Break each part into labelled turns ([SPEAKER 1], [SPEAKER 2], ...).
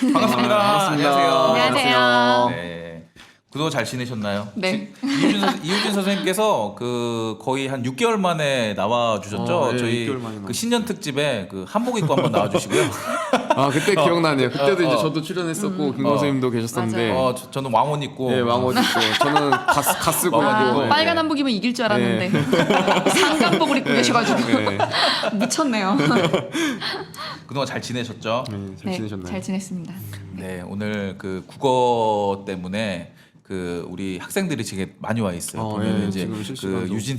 [SPEAKER 1] 반갑습니다. 안녕하세요.
[SPEAKER 2] 안녕하세요.
[SPEAKER 1] 네. 그동안 잘 지내셨나요?
[SPEAKER 2] 네.
[SPEAKER 1] 이우진 선생님께서 그 거의 한 6개월 만에 나와 주셨죠.
[SPEAKER 3] 네,
[SPEAKER 1] 저희
[SPEAKER 3] 6개월 만에
[SPEAKER 1] 그 신년 특집에 그 한복 입고 한번 나와 주시고요.
[SPEAKER 3] 아 그때 기억나네요. 그때도 이제 저도 출연했었고 김광 선생님도 계셨었는데
[SPEAKER 2] 맞아요.
[SPEAKER 1] 저는 왕옷 입고
[SPEAKER 3] 네 왕옷 입고 저는 가스고
[SPEAKER 1] 왕옷 입고.
[SPEAKER 2] 빨간 한복이면 이길 줄 알았는데 상간복을 입고 계셔가지고
[SPEAKER 3] 네.
[SPEAKER 2] 미쳤네요.
[SPEAKER 1] 그동안 잘 지내셨죠?
[SPEAKER 3] 네, 잘 지내셨나요?
[SPEAKER 2] 잘 지냈습니다.
[SPEAKER 1] 네, 오늘 그 국어 때문에 그 우리 학생들이 되게 많이 와 있어요. 보면
[SPEAKER 3] 예,
[SPEAKER 1] 이제
[SPEAKER 3] 지금
[SPEAKER 1] 그
[SPEAKER 3] 실시간으로.
[SPEAKER 1] 유진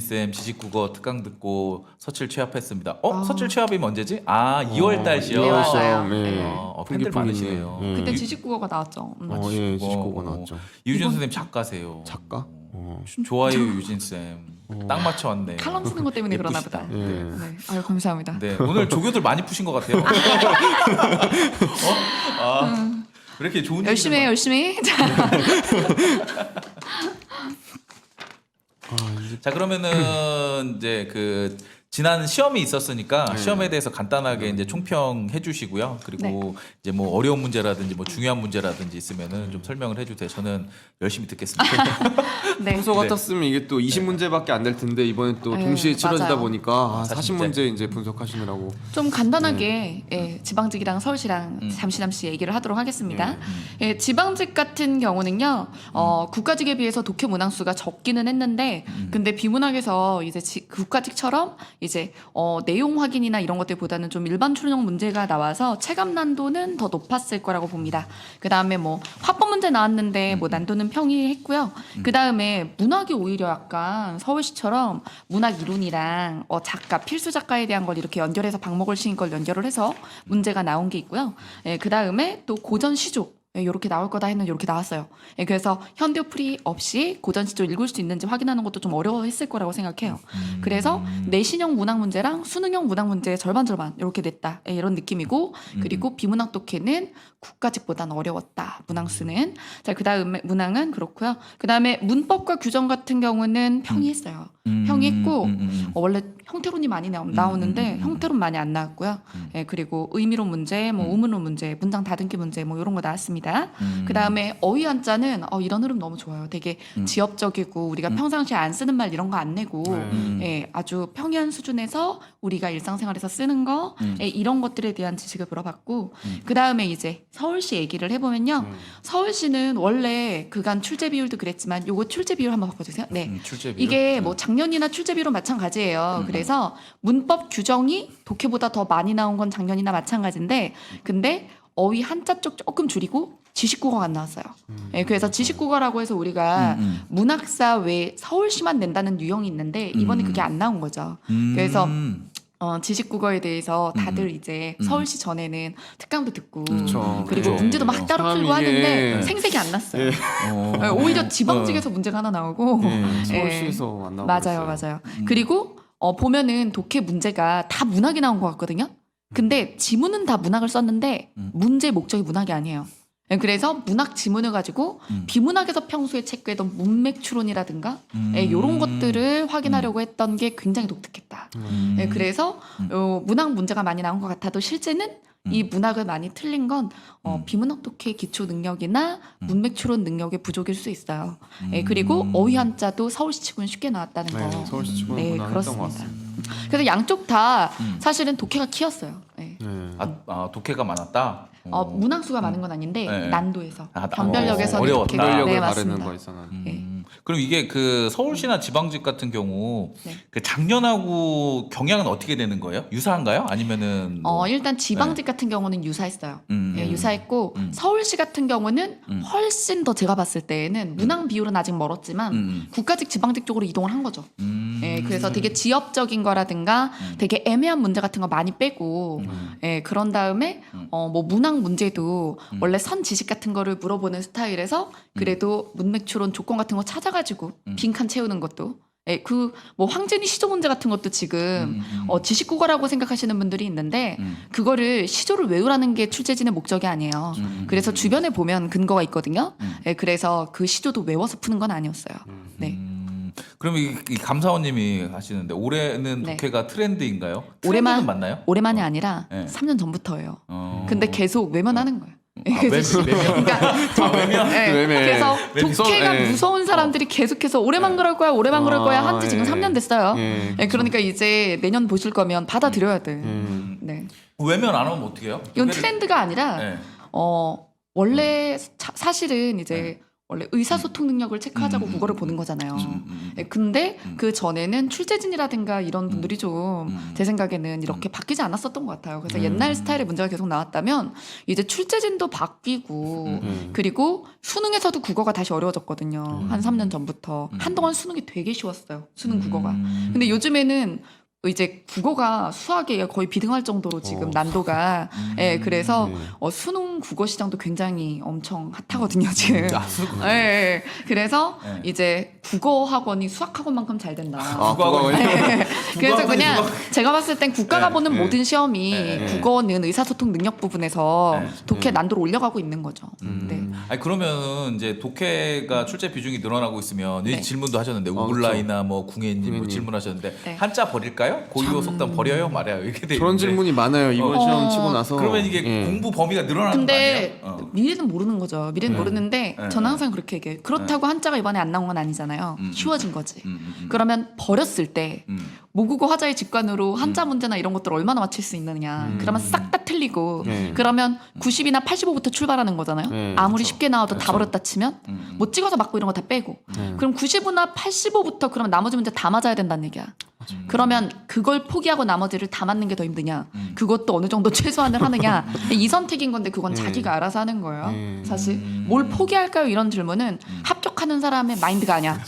[SPEAKER 1] 쌤 지식국어 특강 듣고 서칠 취합했습니다.
[SPEAKER 2] 아.
[SPEAKER 1] 서칠 취합이면 언제지? 2월 달이요.
[SPEAKER 2] 네, 맞아요.
[SPEAKER 3] 네.
[SPEAKER 1] 팬들 많으시네요.
[SPEAKER 2] 그때 지식국어가 나왔죠.
[SPEAKER 3] 예, 지식고가 나왔죠.
[SPEAKER 1] 유진 선생님 작가세요.
[SPEAKER 3] 작가?
[SPEAKER 1] 좋아요, 유진 쌤. 딱 맞춰 왔네.
[SPEAKER 2] 칼럼 쓰는 것 때문에 그러나 보다.
[SPEAKER 3] 예.
[SPEAKER 2] 네. 아유 감사합니다.
[SPEAKER 1] 네, 오늘 조교들 많이 푸신 것 같아요. 왜 이렇게 좋은
[SPEAKER 2] 열심히 해,
[SPEAKER 1] 얘기를
[SPEAKER 2] 열심히.
[SPEAKER 1] 자 그러면은 이제 그 지난 시험이 있었으니까
[SPEAKER 3] 네.
[SPEAKER 1] 시험에 대해서 간단하게 이제 총평해 주시고요. 그리고 이제 뭐 어려운 문제라든지 뭐 중요한 문제라든지 있으면은 좀 설명을 해 주세요. 저는 열심히 듣겠습니다.
[SPEAKER 2] 네.
[SPEAKER 3] 평소 같았으면 이게 또 20문제밖에 안 될 텐데 이번에 또
[SPEAKER 2] 네,
[SPEAKER 3] 동시에 치러지다
[SPEAKER 2] 맞아요.
[SPEAKER 3] 보니까
[SPEAKER 1] 40
[SPEAKER 3] 40문제 이제 분석하시느라고
[SPEAKER 2] 좀 간단하게 예, 지방직이랑 서울시랑 잠시 얘기를 하도록 하겠습니다. 예, 지방직 같은 경우는요, 국가직에 비해서 독해 문항수가 적기는 했는데, 근데 비문학에서 이제 국가직처럼 이제 내용 확인이나 이런 것들보다는 좀 일반 출력 문제가 나와서 체감 난도는 더 높았을 거라고 봅니다. 그 다음에 뭐 화법 문제 나왔는데 뭐 난도는 평이했고요. 그 다음에 문학이 오히려 약간 서울시처럼 문학 이론이랑 작가 필수 작가에 대한 걸 이렇게 연결해서 박목을 씌인 걸 연결을 해서 문제가 나온 게 있고요. 예, 그 다음에 또 고전 시조 이렇게 나올 거다 했는데 이렇게 나왔어요. 예, 그래서 현대풀이 없이 고전 시조 읽을 수 있는지 확인하는 것도 좀 어려워했을 거라고 생각해요. 그래서 내신형 문학 문제랑 수능형 문학 문제 절반 이렇게 냈다. 예, 이런 느낌이고 그리고 비문학 독해는 국가직보다는 어려웠다. 문항수는. 자, 그 다음에 문항은 그렇고요. 그 다음에 문법과 규정 같은 경우는 평이했어요. 평이했고 원래 형태론이 많이 나오는데 형태론 많이 안 나왔고요. 예, 그리고 의미론 문제, 뭐 우문론 문제, 문장 다듬기 문제 뭐 이런 거 나왔습니다. 그 다음에 어휘 한자는 이런 흐름 너무 좋아요. 되게 지엽적이고 우리가 평상시에 안 쓰는 말 이런 거 안 내고 예, 아주 평이한 수준에서 우리가 일상생활에서 쓰는 거 예, 이런 것들에 대한 지식을 물어봤고 그 다음에 이제 서울시 얘기를 해보면요. 서울시는 원래 그간 출제 비율도 그랬지만 요거 출제 비율 한번 바꿔주세요. 네.
[SPEAKER 1] 출제 비율?
[SPEAKER 2] 이게 뭐 작년이나 출제 비율은 마찬가지예요. 그래서 문법 규정이 독해보다 더 많이 나온 건 작년이나 마찬가지인데 근데 어휘 한자 쪽 조금 줄이고 지식국어가 안 나왔어요. 예, 그래서 지식국어라고 해서 우리가 문학사 외에 서울시만 낸다는 유형이 있는데 이번에 그게 안 나온 거죠. 그래서 지식국어에 대해서 다들 이제 서울시 전에는 특강도 듣고
[SPEAKER 3] 그쵸.
[SPEAKER 2] 그리고
[SPEAKER 3] 네.
[SPEAKER 2] 문제도 막 따로
[SPEAKER 3] 참
[SPEAKER 2] 풀고
[SPEAKER 3] 이게-
[SPEAKER 2] 하는데 생색이 안 났어요. 예, 오히려 지방직에서 문제가 하나 나오고
[SPEAKER 3] 네, 서울시에서 안 나오고
[SPEAKER 2] 맞아요. 그리고 보면은 독해 문제가 다 문학이 나온 것 같거든요. 근데 지문은 다 문학을 썼는데 문제 목적이 문학이 아니에요. 예, 그래서 문학 지문을 가지고 비문학에서 평소에 체크했던 문맥 추론이라든가 이런 것들을 확인하려고 했던 게 굉장히 독특했다. 예, 그래서 문학 문제가 많이 나온 것 같아도 실제는 이 문학을 많이 틀린 건 비문학 독해 기초 능력이나 문맥 추론 능력의 부족일 수 있어요. 예, 그리고 어휘 한자도 서울시 치고는 쉽게 나왔다는 거.
[SPEAKER 3] 네, 서울시 치고는
[SPEAKER 2] 네,
[SPEAKER 3] 무난했던 것
[SPEAKER 2] 그렇습니다. 그래서 양쪽 다 사실은 독해가 키였어요. 예.
[SPEAKER 3] 네.
[SPEAKER 1] 독해가 많았다.
[SPEAKER 2] 문항수가 많은 건 아닌데
[SPEAKER 1] 네.
[SPEAKER 2] 난도에서
[SPEAKER 1] 아,
[SPEAKER 2] 변별력에서는
[SPEAKER 1] 어려웠다.
[SPEAKER 2] 독해가
[SPEAKER 3] 변별력을
[SPEAKER 2] 네,
[SPEAKER 3] 가르는
[SPEAKER 2] 맞습니다.
[SPEAKER 3] 거에서는
[SPEAKER 1] 그럼 이게 그 서울시나 지방직 같은 경우
[SPEAKER 2] 네.
[SPEAKER 1] 그 작년하고 경향은 어떻게 되는 거예요? 유사한가요? 아니면은 뭐...
[SPEAKER 2] 일단 지방직 같은 경우는 유사했어요.
[SPEAKER 1] 음.
[SPEAKER 2] 예, 유사했고 서울시 같은 경우는 훨씬 더 제가 봤을 때에는 문항 비율은 아직 멀었지만 국가직 지방직 쪽으로 이동을 한 거죠. 예, 그래서 되게 지역적인 거라든가 되게 애매한 문제 같은 거 많이 빼고 예, 그런 다음에 뭐 문항 문제도 원래 선 지식 같은 거를 물어보는 스타일에서 그래도 문맥 추론 조건 같은 거 찾아가지고 빈칸 채우는 것도 예, 그 뭐 황진이 시조 문제 같은 것도 지금 지식국어라고 생각하시는 분들이 있는데 그거를 시조를 외우라는 게 출제진의 목적이 아니에요. 그래서 주변에 보면 근거가 있거든요. 예, 그래서 그 시조도 외워서 푸는 건 아니었어요. 네.
[SPEAKER 1] 그럼 이 감사원님이 하시는데 올해는
[SPEAKER 2] 네.
[SPEAKER 1] 독해가 트렌드인가요? 트렌드는 맞나요?
[SPEAKER 2] 올해만이 아니라
[SPEAKER 1] 네.
[SPEAKER 2] 3년 전부터예요.
[SPEAKER 1] 어.
[SPEAKER 2] 근데 계속 외면하는 거예요. 그래서 그러니까
[SPEAKER 3] 외매.
[SPEAKER 2] 그래서
[SPEAKER 3] 무서운-
[SPEAKER 2] 독해가
[SPEAKER 3] 예.
[SPEAKER 2] 무서운 사람들이 계속해서 올해만 그럴 거야, 올해만 그럴 거야 한지 지금 3년 됐어요. 그러니까 이제 내년 보실 거면 받아들여야 돼. 네.
[SPEAKER 1] 외면 안 하면 어떻게 해요?
[SPEAKER 2] 이건 트렌드가 아니라
[SPEAKER 1] 네.
[SPEAKER 2] 원래 사실은 이제 원래 의사소통 능력을 체크하자고 국어를 보는 거잖아요. 근데 그 전에는 출제진이라든가 이런 분들이 좀 제 생각에는 이렇게 바뀌지 않았었던 것 같아요. 그래서 옛날 스타일의 문제가 계속 나왔다면 이제 출제진도 바뀌고 그리고 수능에서도 국어가 다시 어려워졌거든요. 한 3년 전부터. 한동안 수능이 되게 쉬웠어요. 수능 국어가. 근데 요즘에는 이제 국어가 수학에 거의 비등할 정도로 지금 난도가 그래서 수능 국어 시장도 굉장히 엄청 핫하거든요 지금. 그래서 이제 국어 학원이 수학 학원만큼 잘 된다.
[SPEAKER 3] 국어학원이
[SPEAKER 2] 그래서 그냥 제가 봤을 땐 국가가 보는 모든 시험이 국어는 의사소통 능력 부분에서 독해 난도를 올려가고 있는 거죠. 네.
[SPEAKER 1] 아니 그러면 이제 독해가 출제 비중이 늘어나고 있으면 이
[SPEAKER 2] 네.
[SPEAKER 1] 질문도 하셨는데 우글라이나 뭐 궁예님 뭐 질문하셨는데
[SPEAKER 2] 네.
[SPEAKER 1] 한자 버릴까요? 고유 속담 버려요? 말아요? 이렇게 돼
[SPEAKER 3] 그런
[SPEAKER 1] 있는데
[SPEAKER 3] 질문이 많아요. 이번 시험 치고 나서.
[SPEAKER 1] 그러면 이게 공부 범위가 늘어나는
[SPEAKER 2] 근데
[SPEAKER 1] 거 아니에요?
[SPEAKER 2] 미래는 모르는 거죠. 미래는 모르는데 저는 항상 그렇게 얘기해요. 그렇다고 한자가 이번에 안 나온 건 아니잖아요. 쉬워진 거지. 그러면 버렸을 때 모국어 화자의 직관으로 한자 문제나 이런 것들 얼마나 맞출 수 있느냐. 그러면 싹 다 틀리고 그러면 90이나 85부터 출발하는 거잖아요. 아무리 쉽게 나와도 다 버렸다 치면 못 찍어서 맞고 이런 거 다 빼고 그럼 95나 85부터 그러면 나머지 문제 다 맞아야 된다는 얘기야. 그러면 그걸 포기하고 나머지를 다 맞는 게 더 힘드냐? 그것도 어느 정도 최소한을 하느냐? 이 선택인 건데 그건 자기가 알아서 하는 거예요. 사실 뭘 포기할까요? 이런 질문은 합격하는 사람의 마인드가 아니야.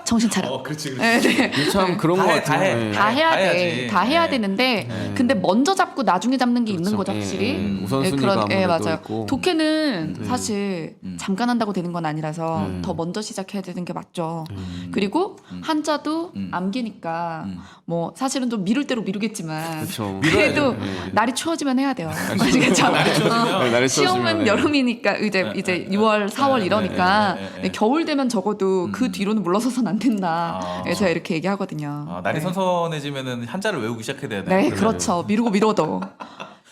[SPEAKER 2] 정신 차려.
[SPEAKER 1] 그렇지.
[SPEAKER 2] 네.
[SPEAKER 3] 참 그런 거 같아요.
[SPEAKER 2] 다 해야 돼.
[SPEAKER 1] 해야지.
[SPEAKER 2] 다 해야 되는데 근데 먼저 잡고 나중에 잡는 게 있는 거죠, 확실히.
[SPEAKER 3] 우선순위가 아무래도
[SPEAKER 2] 맞아요.
[SPEAKER 3] 있고.
[SPEAKER 2] 독해는 사실 잠깐 한다고 되는 건 아니라서 더 먼저 시작해야 되는 게 맞죠. 그리고 한자도 암기니까 뭐 사실은 좀 미룰 대로 미루겠지만
[SPEAKER 3] 그렇죠.
[SPEAKER 2] 그래도 날이 추워지면 해야 돼요. 아시겠죠?
[SPEAKER 1] 날이 추워지면.
[SPEAKER 3] 날이
[SPEAKER 2] 시험은
[SPEAKER 3] 추워지면,
[SPEAKER 2] 여름이니까 이제 6월, 4월 이러니까 겨울 되면 적어도 그 뒤로는 물러서선 안 된다. 제가 이렇게 얘기하거든요.
[SPEAKER 1] 날이
[SPEAKER 2] 네.
[SPEAKER 1] 선선해지면은 한자를 외우기 시작해야 되나요?
[SPEAKER 2] 네, 그렇죠. 미루고 미뤄도.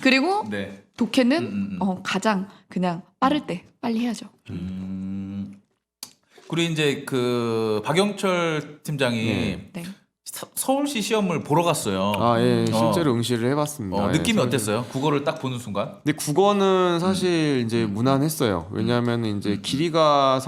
[SPEAKER 2] 그리고
[SPEAKER 1] 네.
[SPEAKER 2] 독해는 가장 그냥 빠를 때 빨리 해야죠.
[SPEAKER 1] 그리고 이제 그 박영철 팀장이
[SPEAKER 2] 네.
[SPEAKER 1] 서울시 시험을 보러 갔어요.
[SPEAKER 3] 실제로 응시를 해봤습니다.
[SPEAKER 1] 느낌이 어땠어요? 국어를 딱 보는 순간?
[SPEAKER 3] 근데 국어는 사실 이제 무난했어요. 왜냐하면 이제 길이가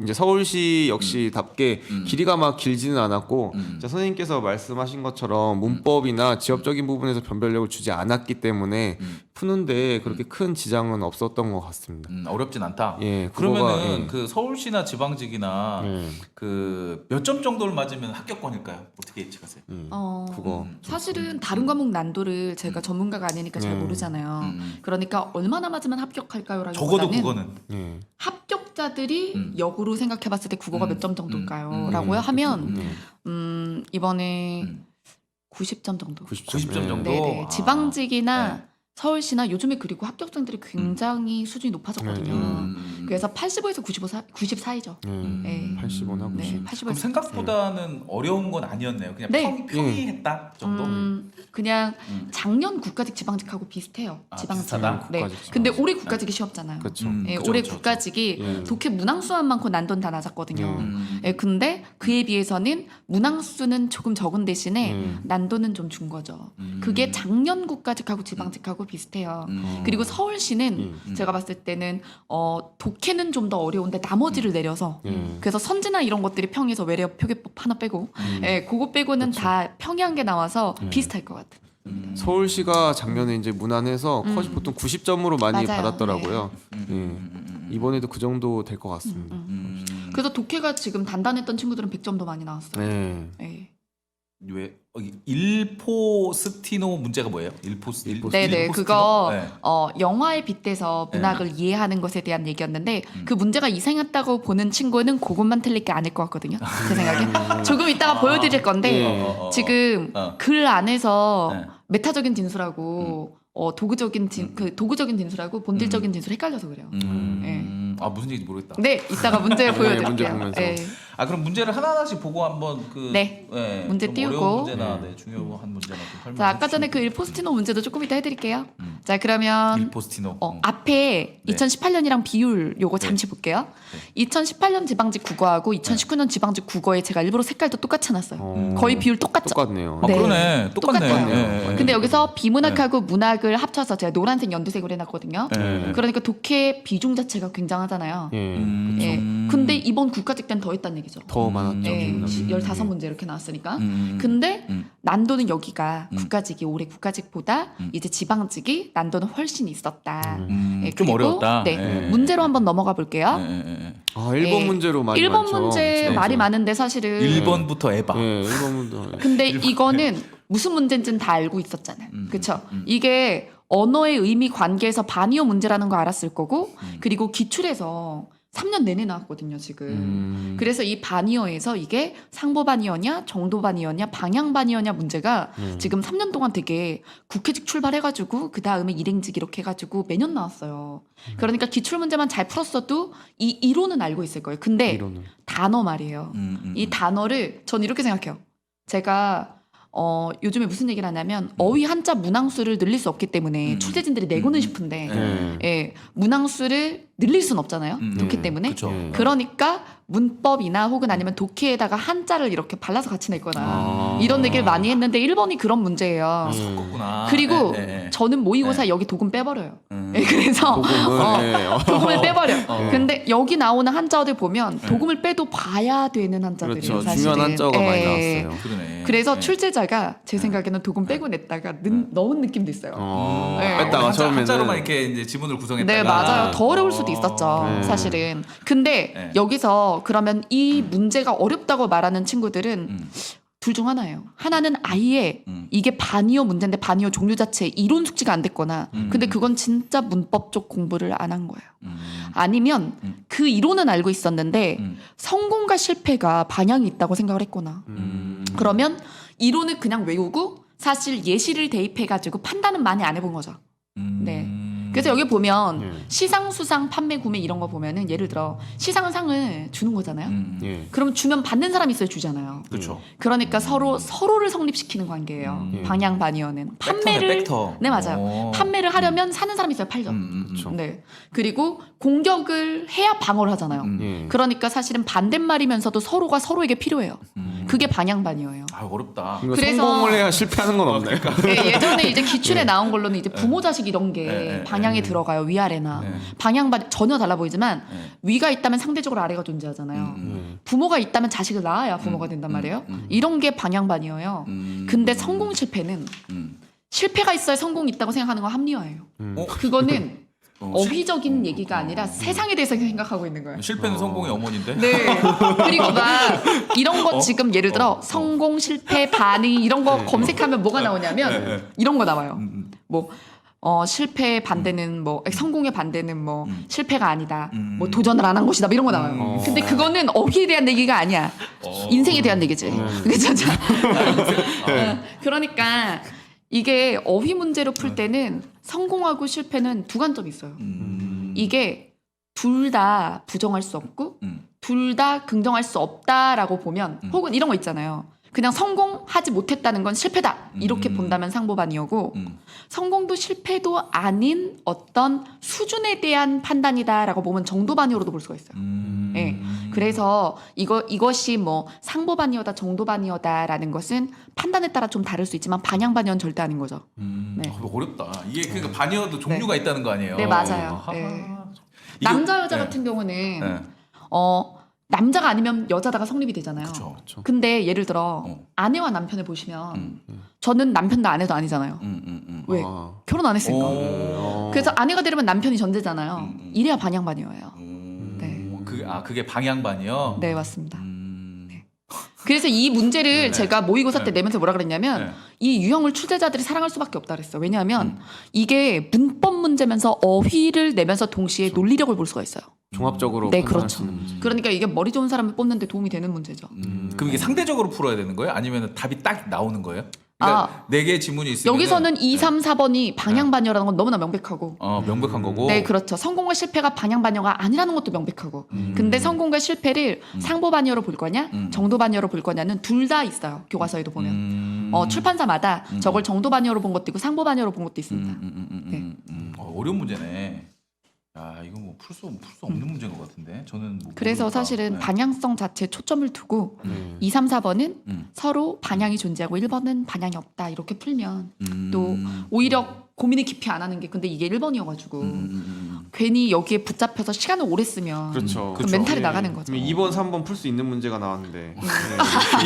[SPEAKER 3] 이제 서울시 역시답게 길이가 막 길지는 않았고 진짜 선생님께서 말씀하신 것처럼 문법이나 지엽적인 부분에서 변별력을 주지 않았기 때문에 푸는데 그렇게 큰 지장은 없었던 것 같습니다.
[SPEAKER 1] 어렵진 않다.
[SPEAKER 3] 국어가,
[SPEAKER 1] 그러면은 그 서울시나 지방직이나 그 몇 점 정도를 맞으면 합격권일까요? 어떻게 예측하세요?
[SPEAKER 3] 국어.
[SPEAKER 2] 사실은 다른 과목 난도를 제가 전문가가 아니니까 잘 모르잖아요. 그러니까 얼마나 맞으면 합격할까요라기보다는
[SPEAKER 1] 적어도 국어는
[SPEAKER 2] 합격자들이 역으로 생각해봤을 때 국어가 몇 점 정도일까요? 라고 하면 이번에 90점 정도.
[SPEAKER 1] 90점 정도.
[SPEAKER 2] 네네. 지방직이나 서울시나 요즘에 그리고 합격자들이 굉장히 수준이 높아졌거든요. 그래서 85에서 90 사이죠. 네.
[SPEAKER 3] 85나 90.
[SPEAKER 2] 네, 85에서
[SPEAKER 1] 그럼 생각보다는 어려운 건 아니었네요. 그냥
[SPEAKER 2] 네.
[SPEAKER 1] 평이 했다 정도.
[SPEAKER 2] 그냥 작년 국가직 지방직하고 비슷해요. 지방직.
[SPEAKER 1] 비슷하다?
[SPEAKER 2] 네.
[SPEAKER 3] 국가직,
[SPEAKER 2] 근데 올해 국가직이 쉬웠잖아요.
[SPEAKER 3] 그렇죠.
[SPEAKER 2] 네,
[SPEAKER 1] 그쵸,
[SPEAKER 2] 올해
[SPEAKER 1] 그쵸,
[SPEAKER 2] 국가직이 독해 문항수만 많고 난도는 다 낮았거든요. 네, 근데 그에 비해서는 문항수는 조금 적은 대신에 난도는 좀 준 거죠. 그게 작년 국가직하고 지방직하고 비슷해요. 그리고 서울시는 제가 봤을 때는 독해는 좀 더 어려운데 나머지를 내려서 그래서 선지나 이런 것들이 평에서 외래 표기법 하나 빼고 그거 빼고는 다 평이한 게 나와서 비슷할 것 같아요.
[SPEAKER 3] 서울시가 작년에 이제 무난해서 컷이 보통 90점으로 많이
[SPEAKER 2] 맞아요.
[SPEAKER 3] 받았더라고요. 이번에도 그 정도 될 것 같습니다.
[SPEAKER 2] 그래서 독해가 지금 단단했던 친구들은 100점도 많이 나왔어요. 네.
[SPEAKER 1] 왜 일포스티노 문제가 뭐예요? 일포스티노.
[SPEAKER 2] 네네, 그거
[SPEAKER 1] 네.
[SPEAKER 2] 영화에 빗대서 문학을 이해하는 것에 대한 얘기였는데 그 문제가 이상했다고 보는 친구는 그것만 틀릴 게 아닐 것 같거든요. 제 생각에. 조금 이따가 보여드릴 건데 지금 글 안에서 메타적인 진술하고 도구적인 진술하고 본질적인 진술 헷갈려서 그래요.
[SPEAKER 1] 무슨 얘기인지 모르겠다.
[SPEAKER 2] 네, 이따가 문제 보여드릴게요.
[SPEAKER 3] 문제 보면서.
[SPEAKER 1] 그럼 문제를 하나하나씩 보고 한번
[SPEAKER 2] 문제
[SPEAKER 1] 좀
[SPEAKER 2] 띄우고.
[SPEAKER 1] 어려운 문제나 중요한 문제나 좀 설명해
[SPEAKER 2] 자, 아까 전에
[SPEAKER 1] 주시면
[SPEAKER 2] 그 일포스티노 문제도 조금 이따 해드릴게요. 자 그러면
[SPEAKER 1] 일포스티노.
[SPEAKER 2] 앞에
[SPEAKER 1] 네.
[SPEAKER 2] 2018년이랑 비율 요거 잠시 볼게요. 2018년 지방직 국어하고 2019년 지방직 국어에 제가 일부러 색깔도 똑같이 해놨어요. 거의 비율 똑같죠?
[SPEAKER 3] 똑같네요.
[SPEAKER 1] 아,
[SPEAKER 2] 네.
[SPEAKER 1] 그러네. 똑같네.
[SPEAKER 2] 똑같아요.
[SPEAKER 1] 예, 예.
[SPEAKER 2] 근데 여기서 비문학하고 문학을 합쳐서 제가 노란색 연두색으로 해놨거든요.
[SPEAKER 1] 예.
[SPEAKER 2] 그러니까 독해 비중 자체가 굉장하잖아요.
[SPEAKER 3] 예.
[SPEAKER 2] 예. 근데 이번 국가직 때는 더 했다는 얘기죠.
[SPEAKER 3] 더 많았죠.
[SPEAKER 2] 예,
[SPEAKER 3] 비문학.
[SPEAKER 2] 15문제 이렇게 나왔으니까. 근데 난도는 여기가 국가직이 올해 국가직보다 이제 지방직이 난도는 훨씬 있었다. 예,
[SPEAKER 1] 좀
[SPEAKER 2] 그리고
[SPEAKER 1] 어려웠다.
[SPEAKER 2] 네,
[SPEAKER 1] 예.
[SPEAKER 2] 문제로 한번 넘어가 볼게요.
[SPEAKER 1] 예, 예, 예.
[SPEAKER 3] 아, 1번
[SPEAKER 2] 예.
[SPEAKER 3] 문제로 많이
[SPEAKER 2] 1번
[SPEAKER 3] 많죠.
[SPEAKER 2] 문제
[SPEAKER 3] 네.
[SPEAKER 2] 말이 많은데 사실은
[SPEAKER 1] 1번부터 에바.
[SPEAKER 3] 예, 1번 문제.
[SPEAKER 2] 근데 이거는 무슨 문제인지는 다 알고 있었잖아요. 그렇죠? 이게 언어의 의미 관계에서 반이어 문제라는 거 알았을 거고 그리고 기출에서 3년 내내 나왔거든요, 지금. 그래서 이 반이어에서 이게 상보 반이어냐, 정도 반이어냐, 방향 반이어냐 문제가 지금 3년 동안 되게 국회직 출발해가지고 그 다음에 일행직 이렇게 해가지고 매년 나왔어요. 그러니까 기출 문제만 잘 풀었어도 이 이론은 알고 있을 거예요. 근데
[SPEAKER 3] 이론은.
[SPEAKER 2] 단어 말이에요. 이 단어를 전 이렇게 생각해요. 제가 요즘에 무슨 얘기를 하냐면 어휘 한자 문항수를 늘릴 수 없기 때문에 출제진들이 내고는 싶은데 예, 문항수를 늘릴 수는 없잖아요. 독해 때문에.
[SPEAKER 1] 그쵸.
[SPEAKER 2] 그러니까 문법이나 혹은 아니면 독해에다가 한자를 이렇게 발라서 같이 냈거나 이런 얘기를 많이 했는데 1번이 그런 문제예요.
[SPEAKER 1] 섞었구나.
[SPEAKER 2] 그리고
[SPEAKER 1] 예, 예.
[SPEAKER 2] 저는 모의고사 여기 도금 빼버려요. 예, 그래서
[SPEAKER 3] 도금을,
[SPEAKER 2] 도금을 빼버려. 근데 여기 나오는 한자어들 보면 도금을 빼도 봐야 되는 한자들이에요.
[SPEAKER 3] 그렇죠.
[SPEAKER 2] 사실은.
[SPEAKER 3] 중요한 한자어가 많이
[SPEAKER 2] 예.
[SPEAKER 3] 나왔어요.
[SPEAKER 1] 그러네.
[SPEAKER 2] 그래서
[SPEAKER 1] 예.
[SPEAKER 2] 출제자가 제 생각에는 도금 빼고 냈다가 넣은 느낌도 있어요. 네.
[SPEAKER 3] 뺐다가 처음에는
[SPEAKER 1] 한자로만 이렇게 이제 지문을 구성했다가.
[SPEAKER 2] 네, 맞아요. 더 어려울 수도 있었죠,
[SPEAKER 3] 네.
[SPEAKER 2] 사실은. 근데
[SPEAKER 1] 네.
[SPEAKER 2] 여기서 그러면 이 문제가 어렵다고 말하는 친구들은 둘 중 하나예요. 하나는 아예 이게 반이어 문제인데 반이어 종류 자체에 이론 숙지가 안 됐거나 근데 그건 진짜 문법 쪽 공부를 안 한 거예요. 아니면 그 이론은 알고 있었는데 성공과 실패가 방향이 있다고 생각을 했거나 그러면 이론을 그냥 외우고 사실 예시를 대입해가지고 판단은 많이 안 해본 거죠. 네. 그래서 여기 보면 시상, 수상, 판매, 구매 이런 거 보면은 예를 들어 시상은 상을 주는 거잖아요.
[SPEAKER 3] 예.
[SPEAKER 2] 그럼 주면 받는 사람이 있어야 주잖아요.
[SPEAKER 1] 그렇죠.
[SPEAKER 2] 그러니까 서로를 성립시키는 관계예요. 방향 반이어는 판매를
[SPEAKER 1] 벡터.
[SPEAKER 2] 네 맞아요. 판매를 하려면 사는 사람이 있어야 팔죠.
[SPEAKER 3] 그렇죠.
[SPEAKER 2] 네. 그리고 공격을 해야 방어를 하잖아요.
[SPEAKER 3] 예.
[SPEAKER 2] 그러니까 사실은 반대말이면서도 서로가 서로에게 필요해요. 그게 방향 반이어요.
[SPEAKER 1] 아, 어렵다.
[SPEAKER 3] 그리고
[SPEAKER 2] 그래서-
[SPEAKER 3] 성공을 해야 실패하는 건 없나요?
[SPEAKER 2] 네, 예전에 이제 기출에 나온 걸로는 이제 부모 자식 이런 게 방향에 들어가요. 위아래나 방향 반 전혀 달라 보이지만 위가 있다면 상대적으로 아래가 존재하잖아요. 부모가 있다면 자식을 낳아야 부모가 된단 말이에요. 이런 게 방향 반이에요. 근데 성공 실패는 실패가 있어야 성공이 있다고 생각하는 건 합리화예요. 그거는 어휘적인 얘기가 아니라 세상에 대해서 생각하고 있는 거예요.
[SPEAKER 1] 실패는 성공의 어머니인데.
[SPEAKER 2] 네. 그리고 막 이런 거 지금 예를 들어 성공, 실패, 반의 이런 거 검색하면 뭐가 나오냐면 이런 거 나와요. 뭐 실패의 반대는 뭐 성공의 반대는 뭐 실패가 아니다. 뭐 도전을 안 한 것이다. 뭐 이런 거 나와요. 근데 그거는 어휘에 대한 얘기가 아니야. 인생에 대한 얘기지. 그렇죠. 그러니까 이게 어휘 문제로 풀 때는 성공하고 실패는 두 관점이 있어요. 이게 둘 다 부정할 수 없고 둘 다 긍정할 수 없다라고 보면 혹은 이런 거 있잖아요. 그냥 성공하지 못했다는 건 실패다 이렇게 본다면 상보반이어고 성공도 실패도 아닌 어떤 수준에 대한 판단이다라고 보면 정도반이어로도 볼 수가 있어요. 네. 그래서 이것이 뭐 상보반이어다 정도반이어다라는 것은 판단에 따라 좀 다를 수 있지만 방향반이어는 절대 아닌 거죠. 네.
[SPEAKER 1] 어렵다. 이게 그러니까 반이어도 종류가 있다는 거 아니에요?
[SPEAKER 2] 네 맞아요.
[SPEAKER 1] 아하.
[SPEAKER 2] 네.
[SPEAKER 1] 이게-
[SPEAKER 2] 남자 여자
[SPEAKER 1] 네.
[SPEAKER 2] 같은 경우는
[SPEAKER 1] 네.
[SPEAKER 2] 남자가 아니면 여자다가 성립이 되잖아요.
[SPEAKER 1] 그쵸.
[SPEAKER 2] 근데 예를 들어 아내와 남편을 보시면 저는 남편도 아내도 아니잖아요. 왜?
[SPEAKER 3] 아.
[SPEAKER 2] 결혼 안 했으니까.
[SPEAKER 1] 오.
[SPEAKER 2] 그래서 아내가 되려면 남편이 전제잖아요. 이래야 방향반이어요. 네.
[SPEAKER 1] 그게 방향반이요?
[SPEAKER 2] 네 맞습니다. 그래서 이 문제를 제가 모의고사 때 내면서 뭐라 그랬냐면 이 유형을 출제자들이 사랑할 수밖에 없다 그랬어. 왜냐하면 이게 문법 문제면서 어휘를 내면서 동시에 논리력을 볼 수가 있어요.
[SPEAKER 3] 종합적으로
[SPEAKER 2] 네,
[SPEAKER 3] 판단할
[SPEAKER 2] 그렇죠.
[SPEAKER 3] 수 있는 문제.
[SPEAKER 2] 그러니까 이게 머리 좋은 사람을 뽑는 데 도움이 되는 문제죠.
[SPEAKER 1] 그럼 이게 상대적으로 풀어야 되는 거예요? 아니면 답이 딱 나오는 거예요? 그러니까 네 개의 지문이 있으면
[SPEAKER 2] 여기서는 2, 3, 4번이 방향반여라는 건 너무나 명백하고
[SPEAKER 1] 명백한 거고.
[SPEAKER 2] 네, 그렇죠. 성공과 실패가 방향반여가 아니라는 것도 명백하고. 근데 성공과 실패를 상보반여로 볼 거냐, 정도반여로 볼 거냐는 둘 다 있어요. 교과서에도 보면. 출판사마다 저걸 정도 반영으로 본 것도 있고 상보 반영으로 본 것도 있습니다.
[SPEAKER 1] 어려운 문제네. 야, 이거 뭐 풀 수 없는 문제인 것 같은데. 저는 뭐
[SPEAKER 2] 그래서
[SPEAKER 1] 모르니까.
[SPEAKER 2] 사실은
[SPEAKER 1] 네.
[SPEAKER 2] 방향성 자체에 초점을 두고 2, 3, 4번은 서로 반향이 존재하고 1번은 반향이 없다 이렇게 풀면 또 오히려 고민을 깊이 안 하는 게 근데 이게 1번이어가지고 괜히 여기에 붙잡혀서 시간을 오래 쓰면
[SPEAKER 3] 그렇죠.
[SPEAKER 2] 그럼 멘탈이 나가는 거죠.
[SPEAKER 3] 2번, 3번 풀 수 있는 문제가 나왔는데.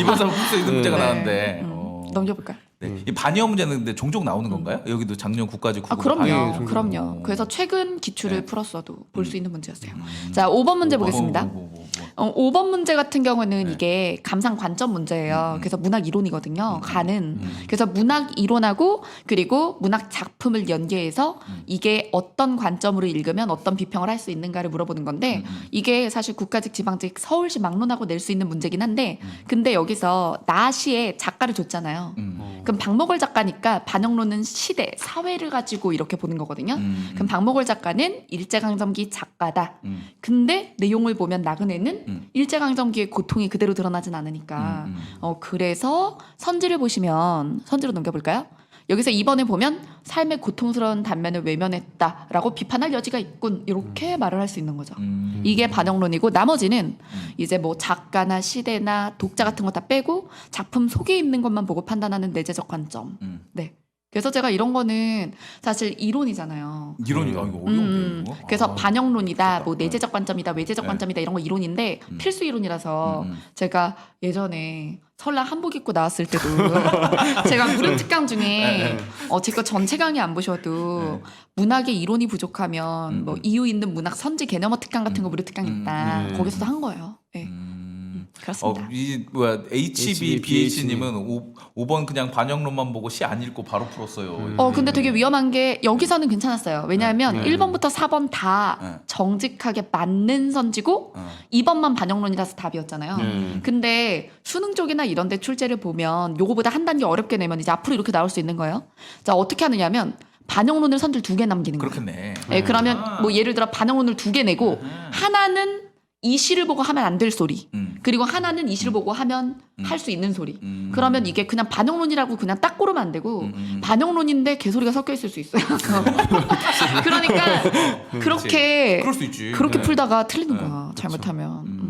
[SPEAKER 1] 이번 사람 풀수 있는 문제가
[SPEAKER 3] 네.
[SPEAKER 1] 나왔는데.
[SPEAKER 2] 넘겨볼까요?
[SPEAKER 1] 네. 이 반영 문제는 근데 종종 나오는 건가요? 여기도 작년 국가직
[SPEAKER 2] 아,
[SPEAKER 1] 국어 반영.
[SPEAKER 2] 그럼요. 그럼요. 그래서 최근 기출을 풀었어도 볼 수 있는 문제였어요.
[SPEAKER 1] 음.
[SPEAKER 2] 자, 5번 문제
[SPEAKER 1] 뭐,
[SPEAKER 2] 보겠습니다.
[SPEAKER 1] 뭐.
[SPEAKER 2] 5번 문제 같은 경우는
[SPEAKER 1] 네.
[SPEAKER 2] 이게 감상 관점 문제예요. 그래서 문학 이론이거든요. 가는. 그래서 문학 이론하고 그리고 문학 작품을 연계해서 이게 어떤 관점으로 읽으면 어떤 비평을 할 수 있는가를 물어보는 건데 이게 사실 국가직, 지방직, 서울시 막론하고 낼 수 있는 문제긴 한데 근데 여기서 나시에 작가를 줬잖아요. 그럼 박목월 작가니까 반영론은 시대, 사회를 가지고 이렇게 보는 거거든요. 그럼 박목월 작가는 일제강점기 작가다. 근데 내용을 보면 나그네는 일제강점기의 고통이 그대로 드러나진 않으니까 그래서 선지를 보시면 선지로 넘겨볼까요? 여기서 2번에 보면 삶의 고통스러운 단면을 외면했다라고 비판할 여지가 있군 이렇게 말을 할 수 있는 거죠. 이게 반영론이고 나머지는 이제 뭐 작가나 시대나 독자 같은 거 다 빼고 작품 속에 있는 것만 보고 판단하는 내재적 관점. 네. 그래서 제가 이런 거는 사실 이론이잖아요.
[SPEAKER 1] 이론이 이거 어려운데 이거.
[SPEAKER 2] 그래서 반영론이다, 뭐
[SPEAKER 1] 네.
[SPEAKER 2] 내재적 관점이다, 외재적
[SPEAKER 1] 네.
[SPEAKER 2] 관점이다 이런 거 이론인데 필수 이론이라서 제가 예전에 설날 한복 입고 나왔을 때도 제가 무료 특강 중에 제 거 전체 강의 안 보셔도 문학의 이론이 부족하면 뭐 이유 있는 문학 선지 개념어 특강 같은 거 무료 특강 있다. 거기서도 한 거예요. 네. 그렇습니다.
[SPEAKER 1] 이 뭐야 HBBH님은 5번 그냥 반영론만 보고 시 안 읽고 바로 풀었어요.
[SPEAKER 2] 근데 되게 위험한 게 여기서는 괜찮았어요. 왜냐하면 1번부터 4번 다
[SPEAKER 1] 네.
[SPEAKER 2] 정직하게 맞는 선지고 2번만 반영론이라서 답이었잖아요. 근데 수능 쪽이나 이런 데 출제를 보면 요거보다 한 단계 어렵게 내면 이제 앞으로 이렇게 나올 수 있는 거예요. 자, 어떻게 하느냐면 반영론을 선지를 2개 남기는 거예요.
[SPEAKER 1] 그렇겠네.
[SPEAKER 2] 네, 그러면 뭐 예를 들어 반영론을 2개 내고 하나는 이 시를 보고 하면 안 될 소리. 그리고 하나는 이 시를 보고 하면 할 수 있는 소리. 그러면 이게 그냥 반영론이라고 그냥 딱 고르면 안 되고 반영론인데 개소리가 섞여 있을 수 있어요. 그러니까 그렇게
[SPEAKER 1] 그럴 수 있지.
[SPEAKER 2] 그렇게
[SPEAKER 1] 네.
[SPEAKER 2] 풀다가 틀리는 거야. 잘못하면.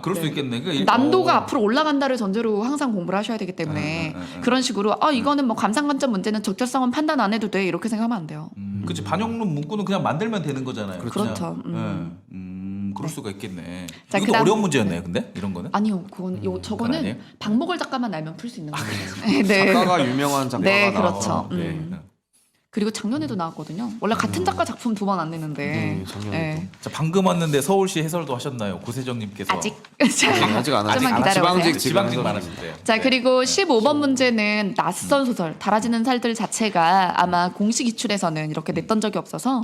[SPEAKER 1] 그럴 수 있겠네. 그러니까
[SPEAKER 2] 난도가 앞으로 올라간다를 전제로 항상 공부를 하셔야 되기 때문에 그런 식으로 이거는 뭐 감상관점 문제는 적절성은 판단 안 해도 돼 이렇게 생각하면 안 돼요.
[SPEAKER 1] 그치 반영론 문구는 그냥 만들면 되는 거잖아요.
[SPEAKER 2] 그렇죠.
[SPEAKER 1] 그냥. 그럴 수가 있겠네.
[SPEAKER 2] 자,
[SPEAKER 1] 이것도
[SPEAKER 2] 그다음-
[SPEAKER 1] 어려운 문제였네요. 근데 이런 거는.
[SPEAKER 2] 아니요, 저거는
[SPEAKER 1] 그건 아니에요?
[SPEAKER 2] 박목월 작가만 알면 풀 수 있는 거예요. 네.
[SPEAKER 3] 작가가 유명한 작가가
[SPEAKER 2] 네,
[SPEAKER 3] 나와서.
[SPEAKER 2] 그렇죠.
[SPEAKER 1] 네.
[SPEAKER 2] 그리고 작년에도 나왔거든요. 원래 같은 작가 작품 2번 안 내는데.
[SPEAKER 3] 작년에도.
[SPEAKER 1] 자, 방금 왔는데 서울시 해설도 하셨나요? 고세정님께서.
[SPEAKER 2] 아직.
[SPEAKER 3] 아직 안
[SPEAKER 2] 좀만
[SPEAKER 3] 왔어요.
[SPEAKER 2] 기다려보세요.
[SPEAKER 1] 지방직 많으실 때.
[SPEAKER 2] 자, 그리고 15번 문제는 낯선 소설, 달아지는 살들 자체가 아마 공식 기출에서는 이렇게 냈던 적이 없어서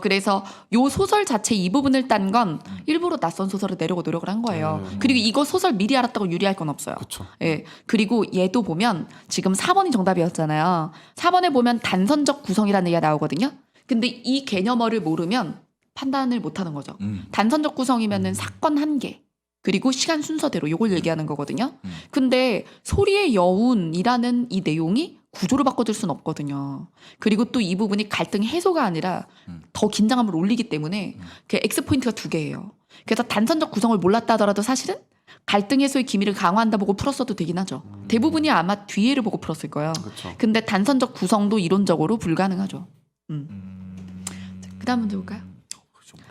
[SPEAKER 2] 그래서 요 소설 자체 이 부분을 딴 건 일부러 낯선 소설을 내려고 노력을 한 거예요. 그리고 이거 소설 미리 알았다고 유리할 건 없어요.
[SPEAKER 3] 그쵸.
[SPEAKER 2] 예. 그리고 얘도 보면 지금 4번이 정답이었잖아요. 4번에 보면 단선적 구성이라는 얘기가 나오거든요. 근데 이 개념어를 모르면 판단을 못 하는 거죠. 단선적 구성이면은 사건 한 개. 그리고 시간 순서대로 요걸 얘기하는 거거든요. 근데 소리의 여운이라는 이 내용이 구조를 바꿔줄 수는 없거든요. 그리고 또 이 부분이 갈등 해소가 아니라 더 긴장감을 올리기 때문에 그 X 포인트가 2개예요. 그래서 단선적 구성을 몰랐다 하더라도 사실은 갈등 해소의 기미를 강화한다 보고 풀었어도 되긴 하죠. 대부분이 아마 뒤에를 보고 풀었을 거예요.
[SPEAKER 3] 그렇죠.
[SPEAKER 2] 근데 단선적 구성도 이론적으로 불가능하죠. 자, 그다음 문제 볼까요?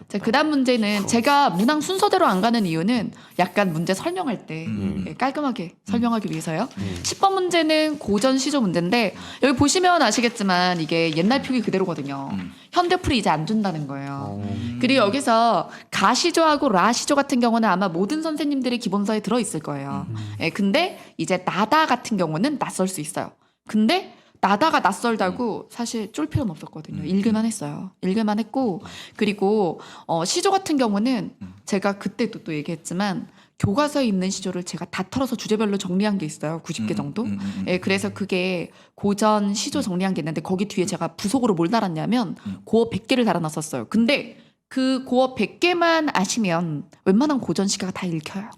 [SPEAKER 2] 자, 그다음 문제는 제가 문항 순서대로 안 가는 이유는 약간 문제 설명할 때 깔끔하게 설명하기 위해서요. 10번 문제는 고전 시조 문제인데 여기 보시면 아시겠지만 이게 옛날 표기 그대로거든요. 현대풀이 이제 안 준다는 거예요. 그리고 여기서 가시조하고 라시조 같은 경우는 아마 모든 선생님들의 기본서에 들어있을 거예요. 예, 근데 이제 나다 같은 경우는 낯설 수 있어요. 근데 나다가 낯설다고 사실 쫄 필요는 없었거든요. 읽을만 했어요. 읽을만 했고 그리고 시조 같은 경우는 제가 그때도 또 얘기했지만 교과서에 있는 시조를 제가 다 털어서 주제별로 정리한 게 있어요. 90개 정도. 예, 그래서 그게 고전 시조 정리한 게 있는데 거기 뒤에 제가 부속으로 뭘 달았냐면 고어 100개를 달아놨었어요. 근데 그 고어 100개만 아시면 웬만한 고전 시가가 다 읽혀요.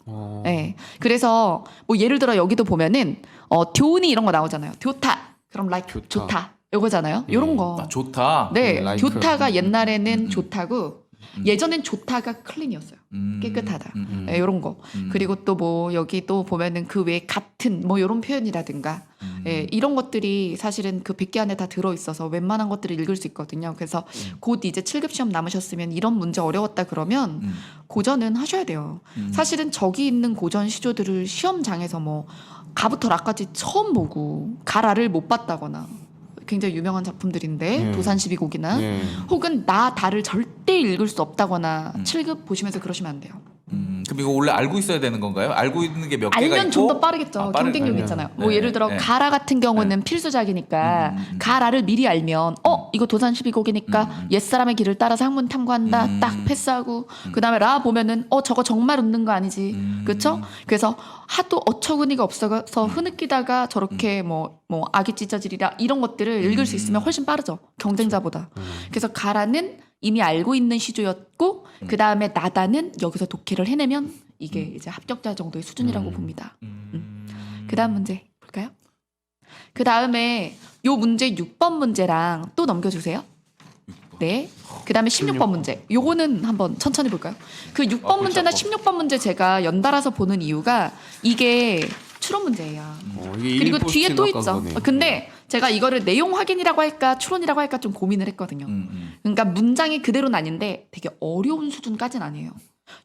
[SPEAKER 2] 네. 그래서 뭐 예를 들어 여기도 보면은 교훈이 이런 거 나오잖아요. 교타. 그럼 like 좋다. 요거잖아요. 요런 거.
[SPEAKER 1] 아, 좋다.
[SPEAKER 2] 네.
[SPEAKER 3] like.
[SPEAKER 2] 교타가 옛날에는 좋다고 예전엔 좋다가 클린이었어요. 깨끗하다. 네, 요런 거. 그리고 또 뭐 여기 또 보면은 그 외에 같은 뭐 요런 표현이라든가 예, 이런 것들이 사실은 그 100개 안에 다 들어있어서 웬만한 것들을 읽을 수 있거든요. 그래서 곧 이제 7급 시험 남으셨으면 이런 문제 어려웠다 그러면 고전은 하셔야 돼요. 사실은 저기 있는 고전 시조들을 시험장에서 뭐 가부터 라까지 처음 보고 가라를 못 봤다거나 굉장히 유명한 작품들인데 도산 12곡이나 혹은 나 다를 절대 읽을 수 없다거나 7급 보시면서 그러시면 안 돼요.
[SPEAKER 1] 그럼 이거 원래 알고 있어야 되는 건가요? 알고 있는 게 몇 개가 있고
[SPEAKER 2] 알면 좀 더 빠르겠죠. 경쟁력 있잖아요. 뭐 예를 들어 가라 같은 경우는 필수작이니까 가라를 미리 알면 이거 도산 12곡이니까 옛사람의 길을 따라서 학문 탐구한다. 딱 패스하고 그다음에 라 보면은 저거 정말 웃는 거 아니지. 그렇죠? 그래서 하도 어처구니가 없어서 흐느끼다가 저렇게 뭐 아기 찢어지리라 이런 것들을 읽을 수 있으면 훨씬 빠르죠. 경쟁자보다. 그래서 가라는 이미 알고 있는 시조였고 그 다음에 나다는 여기서 독해를 해내면 이게 이제 합격자 정도의 수준이라고 봅니다. 그 다음 문제 볼까요? 그 다음에 요 문제 6번 문제랑 또 넘겨주세요. 네. 그 다음에 16번 문제. 요거는 한번 천천히 볼까요? 그 6번 문제나 16번 문제 제가 연달아서 보는 이유가 이게 추론 문제예요. 그리고 뒤에 또 있죠. 근데 제가 이거를 내용 확인이라고 할까 추론이라고 할까 좀 고민을 했거든요. 그러니까 문장이 그대로는 아닌데 되게 어려운 수준까지는 아니에요.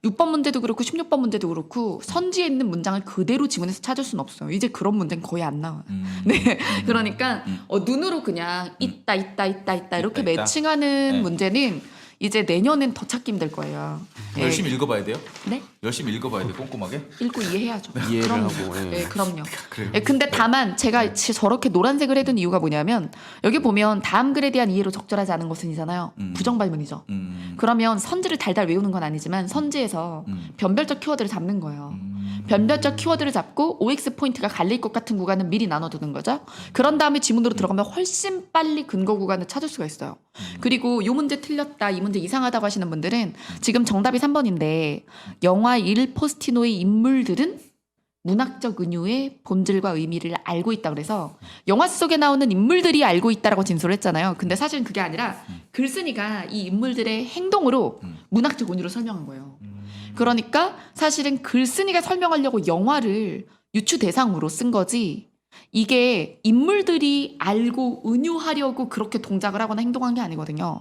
[SPEAKER 2] 6번 문제도 그렇고 16번 문제도 그렇고 선지에 있는 문장을 그대로 지문에서 찾을 수는 없어요. 이제 그런 문제는 거의 안 나와요. 네, 그러니까 눈으로 그냥 있다 이렇게 매칭하는 문제는 이제 내년엔 더 찾기 힘들 거예요.
[SPEAKER 1] 열심히 읽어봐야 돼요?
[SPEAKER 2] 네?
[SPEAKER 1] 열심히 읽어봐야 돼 꼼꼼하게?
[SPEAKER 2] 읽고 이해해야죠.
[SPEAKER 3] 이해를
[SPEAKER 2] 그럼요.
[SPEAKER 3] 하고.
[SPEAKER 2] 네, 그럼요.
[SPEAKER 1] 그래요.
[SPEAKER 2] 근데 다만 제가 저렇게 노란색을 해둔 이유가 뭐냐면 여기 보면 다음 글에 대한 이해로 적절하지 않은 것은이잖아요. 부정발문이죠. 그러면 선지를 달달 외우는 건 아니지만 선지에서 변별적 키워드를 잡는 거예요. 변별적 키워드를 잡고 OX 포인트가 갈릴 것 같은 구간은 미리 나눠두는 거죠. 그런 다음에 지문으로 들어가면 훨씬 빨리 근거 구간을 찾을 수가 있어요. 그리고 이 문제 틀렸다, 이 문제 이상하다고 하시는 분들은 지금 정답이 3번인데 영화 일 포스티노의 인물들은 문학적 은유의 본질과 의미를 알고 있다 그래서 영화 속에 나오는 인물들이 알고 있다라고 진술을 했잖아요. 근데 사실은 그게 아니라 글쓴이가 이 인물들의 행동으로 문학적 은유를 설명한 거예요. 그러니까 사실은 글쓴이가 설명하려고 영화를 유추 대상으로 쓴 거지 이게 인물들이 알고 은유하려고 그렇게 동작을 하거나 행동한 게 아니거든요.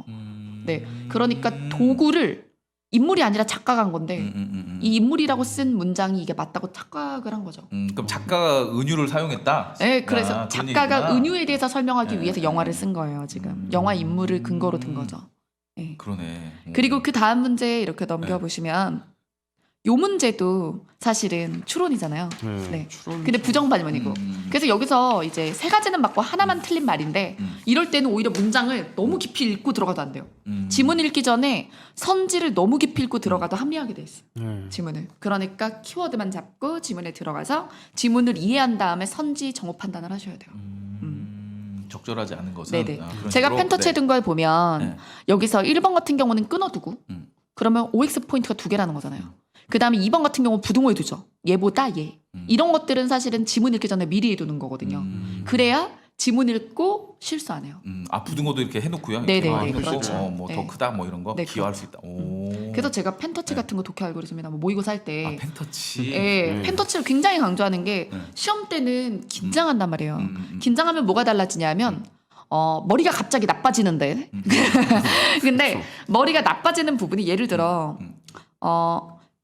[SPEAKER 2] 네, 그러니까 도구를 인물이 아니라 작가가 한 건데 이 인물이라고 쓴 문장이 이게 맞다고 착각을 한 거죠.
[SPEAKER 1] 그럼 작가가 은유를 사용했다?
[SPEAKER 2] 네, 그래서
[SPEAKER 1] 그런
[SPEAKER 2] 작가가
[SPEAKER 1] 얘기구나.
[SPEAKER 2] 은유에 대해서 설명하기
[SPEAKER 1] 네,
[SPEAKER 2] 위해서 영화를 쓴 거예요. 지금 영화 인물을 근거로 든 거죠. 네.
[SPEAKER 1] 그러네.
[SPEAKER 2] 그리고 그 다음 문제 이렇게 넘겨보시면 요 문제도 사실은 추론이잖아요. 네. 근데 부정발문이고. 그래서 여기서 이제 세 가지는 맞고 하나만 틀린 말인데 이럴 때는 오히려 문장을 너무 깊이 읽고 들어가도 안 돼요. 지문 읽기 전에 선지를 너무 깊이 읽고 들어가도 합리하게 돼 있어요. 지문을. 그러니까 키워드만 잡고 지문에 들어가서 지문을 이해한 다음에 선지 정오 판단을 하셔야 돼요.
[SPEAKER 1] 적절하지 않은 것은
[SPEAKER 2] 네네.
[SPEAKER 1] 그런
[SPEAKER 2] 제가
[SPEAKER 1] 식으로?
[SPEAKER 2] 펜터치해 둔 걸 보면
[SPEAKER 1] 네.
[SPEAKER 2] 여기서 1번 같은 경우는 끊어두고 그러면 OX 포인트가 2개라는 거잖아요. 그 다음에 2번 같은 경우는 부등호에 두죠. 얘보다 얘. 이런 것들은 사실은 지문 읽기 전에 미리 해두는 거거든요. 그래야 지문 읽고 실수 안 해요.
[SPEAKER 1] 부등호도 이렇게 해놓고요.
[SPEAKER 2] 네네네,
[SPEAKER 1] 이렇게 해놓고
[SPEAKER 2] 그렇죠.
[SPEAKER 1] 뭐 더
[SPEAKER 2] 네.
[SPEAKER 1] 크다 뭐 이런 거
[SPEAKER 2] 네,
[SPEAKER 1] 기여할 수 있다. 오.
[SPEAKER 2] 그래서 제가 펜터치 같은 거 독해 알고리즘이나 뭐 모의고사 할 때
[SPEAKER 1] 펜터치.
[SPEAKER 2] 펜터치를 굉장히 강조하는 게 시험 때는 긴장한단 말이에요. 긴장하면 뭐가 달라지냐면 머리가 갑자기 나빠지는데 근데 머리가 나빠지는 부분이 예를 들어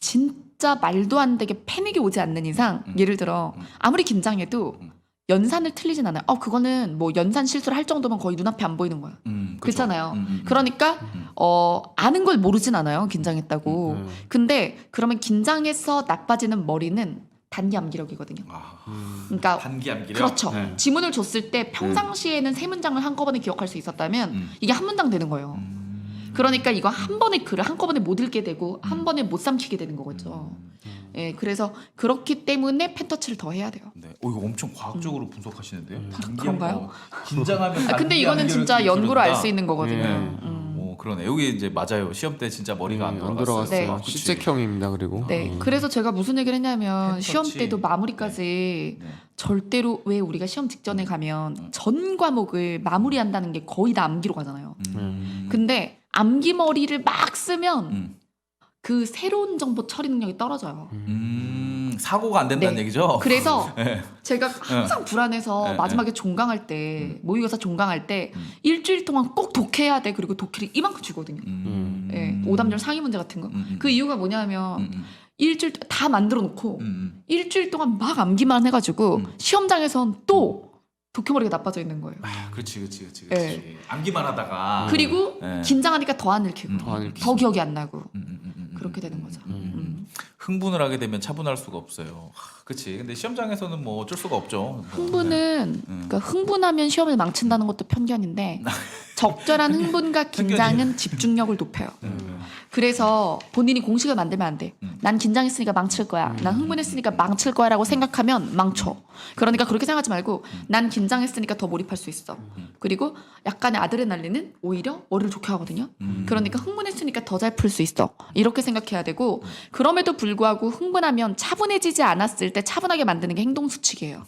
[SPEAKER 2] 진짜 말도 안 되게 패닉이 오지 않는 이상 예를 들어 아무리 긴장해도 연산을 틀리진 않아요. 그거는 뭐 연산 실수를 할 정도면 거의 눈앞에 안 보이는 거예요. 그렇잖아요. 그러니까 아는 걸 모르진 않아요. 긴장했다고. 근데 그러면 긴장해서 나빠지는 머리는 단기 암기력이거든요. 그러니까
[SPEAKER 1] 단기 암기력.
[SPEAKER 2] 그렇죠.
[SPEAKER 3] 네.
[SPEAKER 2] 지문을 줬을 때 평상시에는 세 문장을 한꺼번에 기억할 수 있었다면 이게 한 문장 되는 거예요. 그러니까 이거 한 번에 글을 한꺼번에 못 읽게 되고 한 번에 못 삼키게 되는 거죠. 예, 그래서 그렇기 때문에 펜터치를 더 해야 돼요.
[SPEAKER 1] 네. 이거 엄청 과학적으로 분석하시는데요. 단기
[SPEAKER 2] 그런가요?
[SPEAKER 1] 긴장하면.
[SPEAKER 2] 근데
[SPEAKER 1] 단기
[SPEAKER 2] 이거는
[SPEAKER 1] 암기력이
[SPEAKER 2] 진짜 연구로 알 수
[SPEAKER 1] 그런다.
[SPEAKER 2] 있는 거거든요.
[SPEAKER 1] 네. 그러네. 여기 이제 맞아요. 시험 때 진짜 머리가 안
[SPEAKER 3] 안
[SPEAKER 1] 돌아갔어요.
[SPEAKER 3] 들어갔어요.
[SPEAKER 2] 네.
[SPEAKER 1] 그치.
[SPEAKER 3] C책형입니다. 그리고
[SPEAKER 2] 네, 그래서 제가 무슨 얘기를 했냐면
[SPEAKER 1] 펜터치.
[SPEAKER 2] 시험 때도 마무리까지
[SPEAKER 1] 네.
[SPEAKER 2] 절대로 왜 우리가 시험 직전에 가면 전 과목을 마무리한다는 게 거의 다 암기로 가잖아요. 근데 암기 머리를 막 쓰면 그 새로운 정보 처리 능력이 떨어져요.
[SPEAKER 1] 사고가 안 된다는
[SPEAKER 2] 네.
[SPEAKER 1] 얘기죠.
[SPEAKER 2] 그래서
[SPEAKER 1] 네.
[SPEAKER 2] 제가 항상 불안해서
[SPEAKER 1] 네,
[SPEAKER 2] 마지막에 종강할 때 모의고사 종강할 때 일주일 동안 꼭 독해야 돼. 그리고 독해를 이만큼 주거든요. 예, 오답률 상위 문제 같은 거. 그 이유가 뭐냐면 일주일 다 만들어 놓고 일주일 동안 막 암기만 해가지고 시험장에선 또 독해머리가 나빠져 있는 거예요.
[SPEAKER 1] 그렇지.
[SPEAKER 2] 네.
[SPEAKER 1] 암기만 하다가
[SPEAKER 2] 그리고
[SPEAKER 1] 네.
[SPEAKER 2] 긴장하니까 더 안 읽히고
[SPEAKER 3] 더 안 읽히고.
[SPEAKER 2] 더 기억이 안 나고 그렇게 되는 거죠.
[SPEAKER 1] 흥분을 하게 되면 차분할 수가 없어요. 그렇지. 근데 시험장에서는 뭐 어쩔 수가 없죠.
[SPEAKER 2] 흥분은 그러니까 흥분하면 시험을 망친다는 것도 편견인데 적절한 흥분과 긴장은 집중력을 높여요. 그래서 본인이 공식을 만들면 안 돼. 난 긴장했으니까 망칠 거야. 난 흥분했으니까 망칠 거야라고 생각하면 망쳐. 그러니까 그렇게 생각하지 말고 난 긴장했으니까 더 몰입할 수 있어. 그리고 약간의 아드레날린은 오히려 머리를 좋게 하거든요. 그러니까 흥분했으니까 더 잘 풀 수 있어. 이렇게 생각해야 되고 그럼에도 불구하고 흥분하면 차분해지지 않았을 때 차분하게 만드는 게 행동 수칙이에요.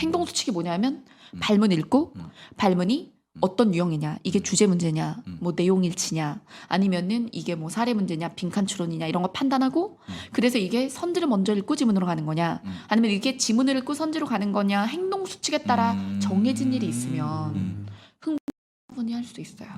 [SPEAKER 2] 행동 수칙이 뭐냐면 발문 읽고 발문이 어떤 유형이냐, 이게 주제 문제냐, 뭐 내용 일치냐, 아니면은 이게 뭐 사례 문제냐, 빈칸 추론이냐 이런 거 판단하고, 그래서 이게 선지를 먼저 읽고 지문으로 가는 거냐, 아니면 이게 지문을 읽고 선지로 가는 거냐, 행동 수칙에 따라 정해진 일이 있으면 흥분이 할 수 있어요.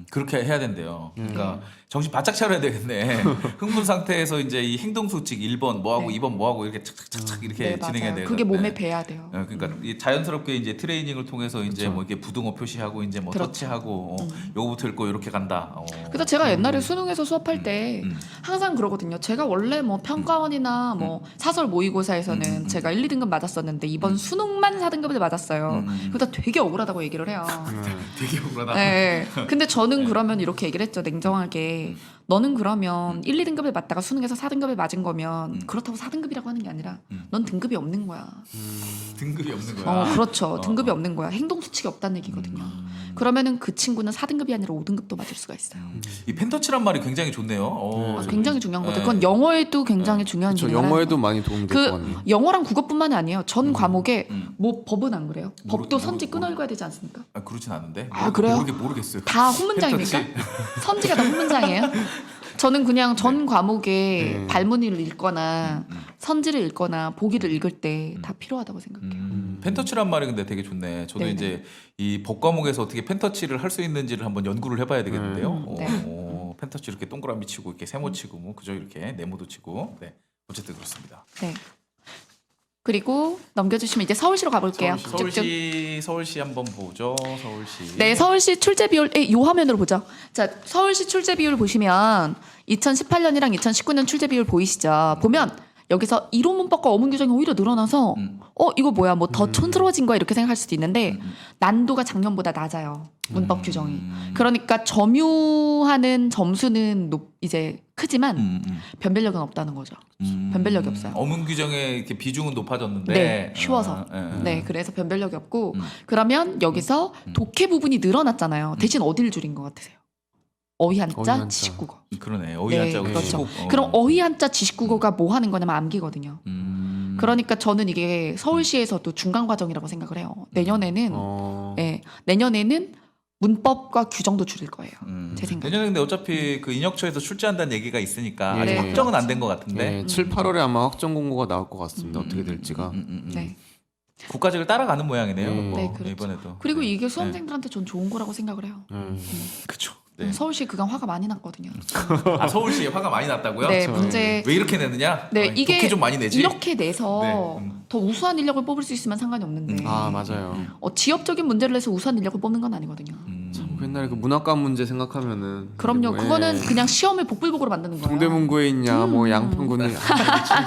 [SPEAKER 1] 그렇게 해야 된대요. 그러니까 정신 바짝 차려야 되겠네. 흥분 상태에서 이제 이 행동 수칙 1번 뭐하고
[SPEAKER 2] 네.
[SPEAKER 1] 2번 뭐하고 이렇게 착착착착 이렇게
[SPEAKER 2] 네,
[SPEAKER 1] 진행해야
[SPEAKER 2] 맞아요.
[SPEAKER 1] 돼요.
[SPEAKER 2] 그게 몸에 배야 돼요.
[SPEAKER 1] 그러니까 이 자연스럽게 이제 트레이닝을 통해서 이제
[SPEAKER 3] 그렇죠.
[SPEAKER 1] 뭐 이렇게 부등호 표시하고 이제 뭐
[SPEAKER 2] 그렇죠.
[SPEAKER 1] 터치하고 요거부터 읽고 이렇게 간다.
[SPEAKER 2] 그래서 제가 옛날에 수능에서 수업할 때 항상 그러거든요. 제가 원래 뭐 평가원이나 뭐 사설 모의고사에서는 제가 1, 2등급 맞았었는데 이번 수능만 4등급을 맞았어요. 그러다 되게 억울하다고 얘기를 해요.
[SPEAKER 1] 되게 억울하다.
[SPEAKER 2] 네. 근데 저는 그러면 이렇게 얘기를 했죠. 냉정하게. 너는 그러면 1, 2등급을 맞다가 수능에서 4등급을 맞은 거면 그렇다고 4등급이라고 하는 게 아니라 넌 등급이 없는 거야.
[SPEAKER 1] 등급이 없는 거야.
[SPEAKER 2] 그렇죠. 등급이 없는 거야. 행동 수칙이 없다는 얘기거든요. 그러면은 그 친구는 4등급이 아니라 5등급도 맞을 수가 있어요.
[SPEAKER 1] 이 펜터치란 말이 굉장히 좋네요.
[SPEAKER 2] 굉장히 중요한 거죠.
[SPEAKER 1] 네.
[SPEAKER 2] 그건 영어에도 굉장히 중요한
[SPEAKER 3] 저
[SPEAKER 2] 기능을
[SPEAKER 3] 영어에도
[SPEAKER 2] 하는
[SPEAKER 3] 많이 도움이 될 것
[SPEAKER 2] 거예요.
[SPEAKER 3] 같네요.
[SPEAKER 2] 그 영어랑 국어뿐만이 아니에요. 전 과목에 뭐 법은 안 그래요?
[SPEAKER 1] 모르-
[SPEAKER 2] 법도
[SPEAKER 1] 모르-
[SPEAKER 2] 선지 끊어
[SPEAKER 1] 모르-
[SPEAKER 2] 읽어야 되지 않습니까?
[SPEAKER 1] 그렇진 않은데.
[SPEAKER 2] 아, 그래요?
[SPEAKER 1] 모르겠어요.
[SPEAKER 2] 다 혼문장입니까?
[SPEAKER 1] 펜터치.
[SPEAKER 2] 선지가 다 혼문장이에요? 저는 그냥 전 과목에 발문을 읽거나 선지를 읽거나 보기를 읽을 때 다 필요하다고 생각해요.
[SPEAKER 1] 펜터치란 말이 근데 되게 좋네. 저도
[SPEAKER 2] 네네.
[SPEAKER 1] 이제 이 법과목에서 어떻게 펜터치를 할 수 있는지를 한번 연구를 해봐야 되겠는데요.
[SPEAKER 2] 네.
[SPEAKER 1] 펜터치 이렇게 동그라미 치고 이렇게 세모 치고 뭐 그저 이렇게 네모도 치고. 네. 어쨌든 그렇습니다.
[SPEAKER 2] 네. 그리고 넘겨주시면 이제 서울시로 가볼게요. 쭉쭉.
[SPEAKER 1] 서울시 한번 보죠. 서울시.
[SPEAKER 2] 네, 서울시 출제 비율 요 화면으로 보죠. 자, 서울시 출제 비율 보시면 2018년이랑 2019년 출제 비율 보이시죠? 보면 여기서 이론 문법과 어문 규정이 오히려 늘어나서 이거 뭐야? 뭐 더 촌스러워진 거야 이렇게 생각할 수도 있는데 난도가 작년보다 낮아요. 문법 규정이. 그러니까 점유하는 점수는 이제 크지만 변별력은 없다는 거죠. 변별력이 없어요.
[SPEAKER 1] 어문 규정의 이렇게 비중은 높아졌는데
[SPEAKER 2] 네, 쉬워서.
[SPEAKER 1] 예.
[SPEAKER 2] 네, 그래서 변별력이 없고 그러면 여기서 독해 부분이 늘어났잖아요. 대신 어디를 줄인 것 같으세요? 어휘 한자,
[SPEAKER 3] 어휘 한자.
[SPEAKER 2] 지식국어.
[SPEAKER 1] 그러네. 어휘
[SPEAKER 2] 네,
[SPEAKER 1] 한자고
[SPEAKER 2] 그렇죠.
[SPEAKER 1] 시국.
[SPEAKER 2] 그럼 어휘 한자, 지식국어가 뭐 하는 거냐면 암기거든요. 그러니까 저는 이게 서울시에서도 중간 과정이라고 생각을 해요. 내년에는 내년에는 문법과 규정도 줄일 거예요. 제 생각.
[SPEAKER 1] 내년에 근데 어차피 그 인혁처에서 출제한다는 얘기가 있으니까
[SPEAKER 3] 네.
[SPEAKER 1] 아직 확정은 안 된 것 같은데
[SPEAKER 3] 네, 7, 8월에 아마 확정 공고가 나올 것 같습니다. 어떻게 될지가.
[SPEAKER 2] 네.
[SPEAKER 1] 국가직을 따라가는 모양이네요.
[SPEAKER 3] 네,
[SPEAKER 2] 그렇죠.
[SPEAKER 1] 이번에도.
[SPEAKER 2] 그리고
[SPEAKER 1] 네.
[SPEAKER 2] 이게 수험생들한테 전 좋은 거라고 생각을 해요.
[SPEAKER 1] 그렇죠. 네.
[SPEAKER 2] 서울시 그간 화가 많이 났거든요.
[SPEAKER 1] 아 서울시에 화가 많이 났다고요?
[SPEAKER 2] 네, 문제.
[SPEAKER 1] 왜 이렇게 내느냐?
[SPEAKER 2] 네, 이게
[SPEAKER 1] 독해 좀 많이 내지.
[SPEAKER 2] 이렇게 내서
[SPEAKER 1] 네,
[SPEAKER 2] 더 우수한 인력을 뽑을 수 있으면 상관이 없는데
[SPEAKER 3] 아 맞아요.
[SPEAKER 2] 지역적인 문제를 내서 우수한 인력을 뽑는 건 아니거든요.
[SPEAKER 3] 참 옛날에 그 문학과 문제 생각하면은
[SPEAKER 2] 그럼요.
[SPEAKER 3] 뭐,
[SPEAKER 2] 그거는 그냥 시험을 복불복으로 만드는 거예요.
[SPEAKER 3] 동대문구에 있냐, 뭐 양평구는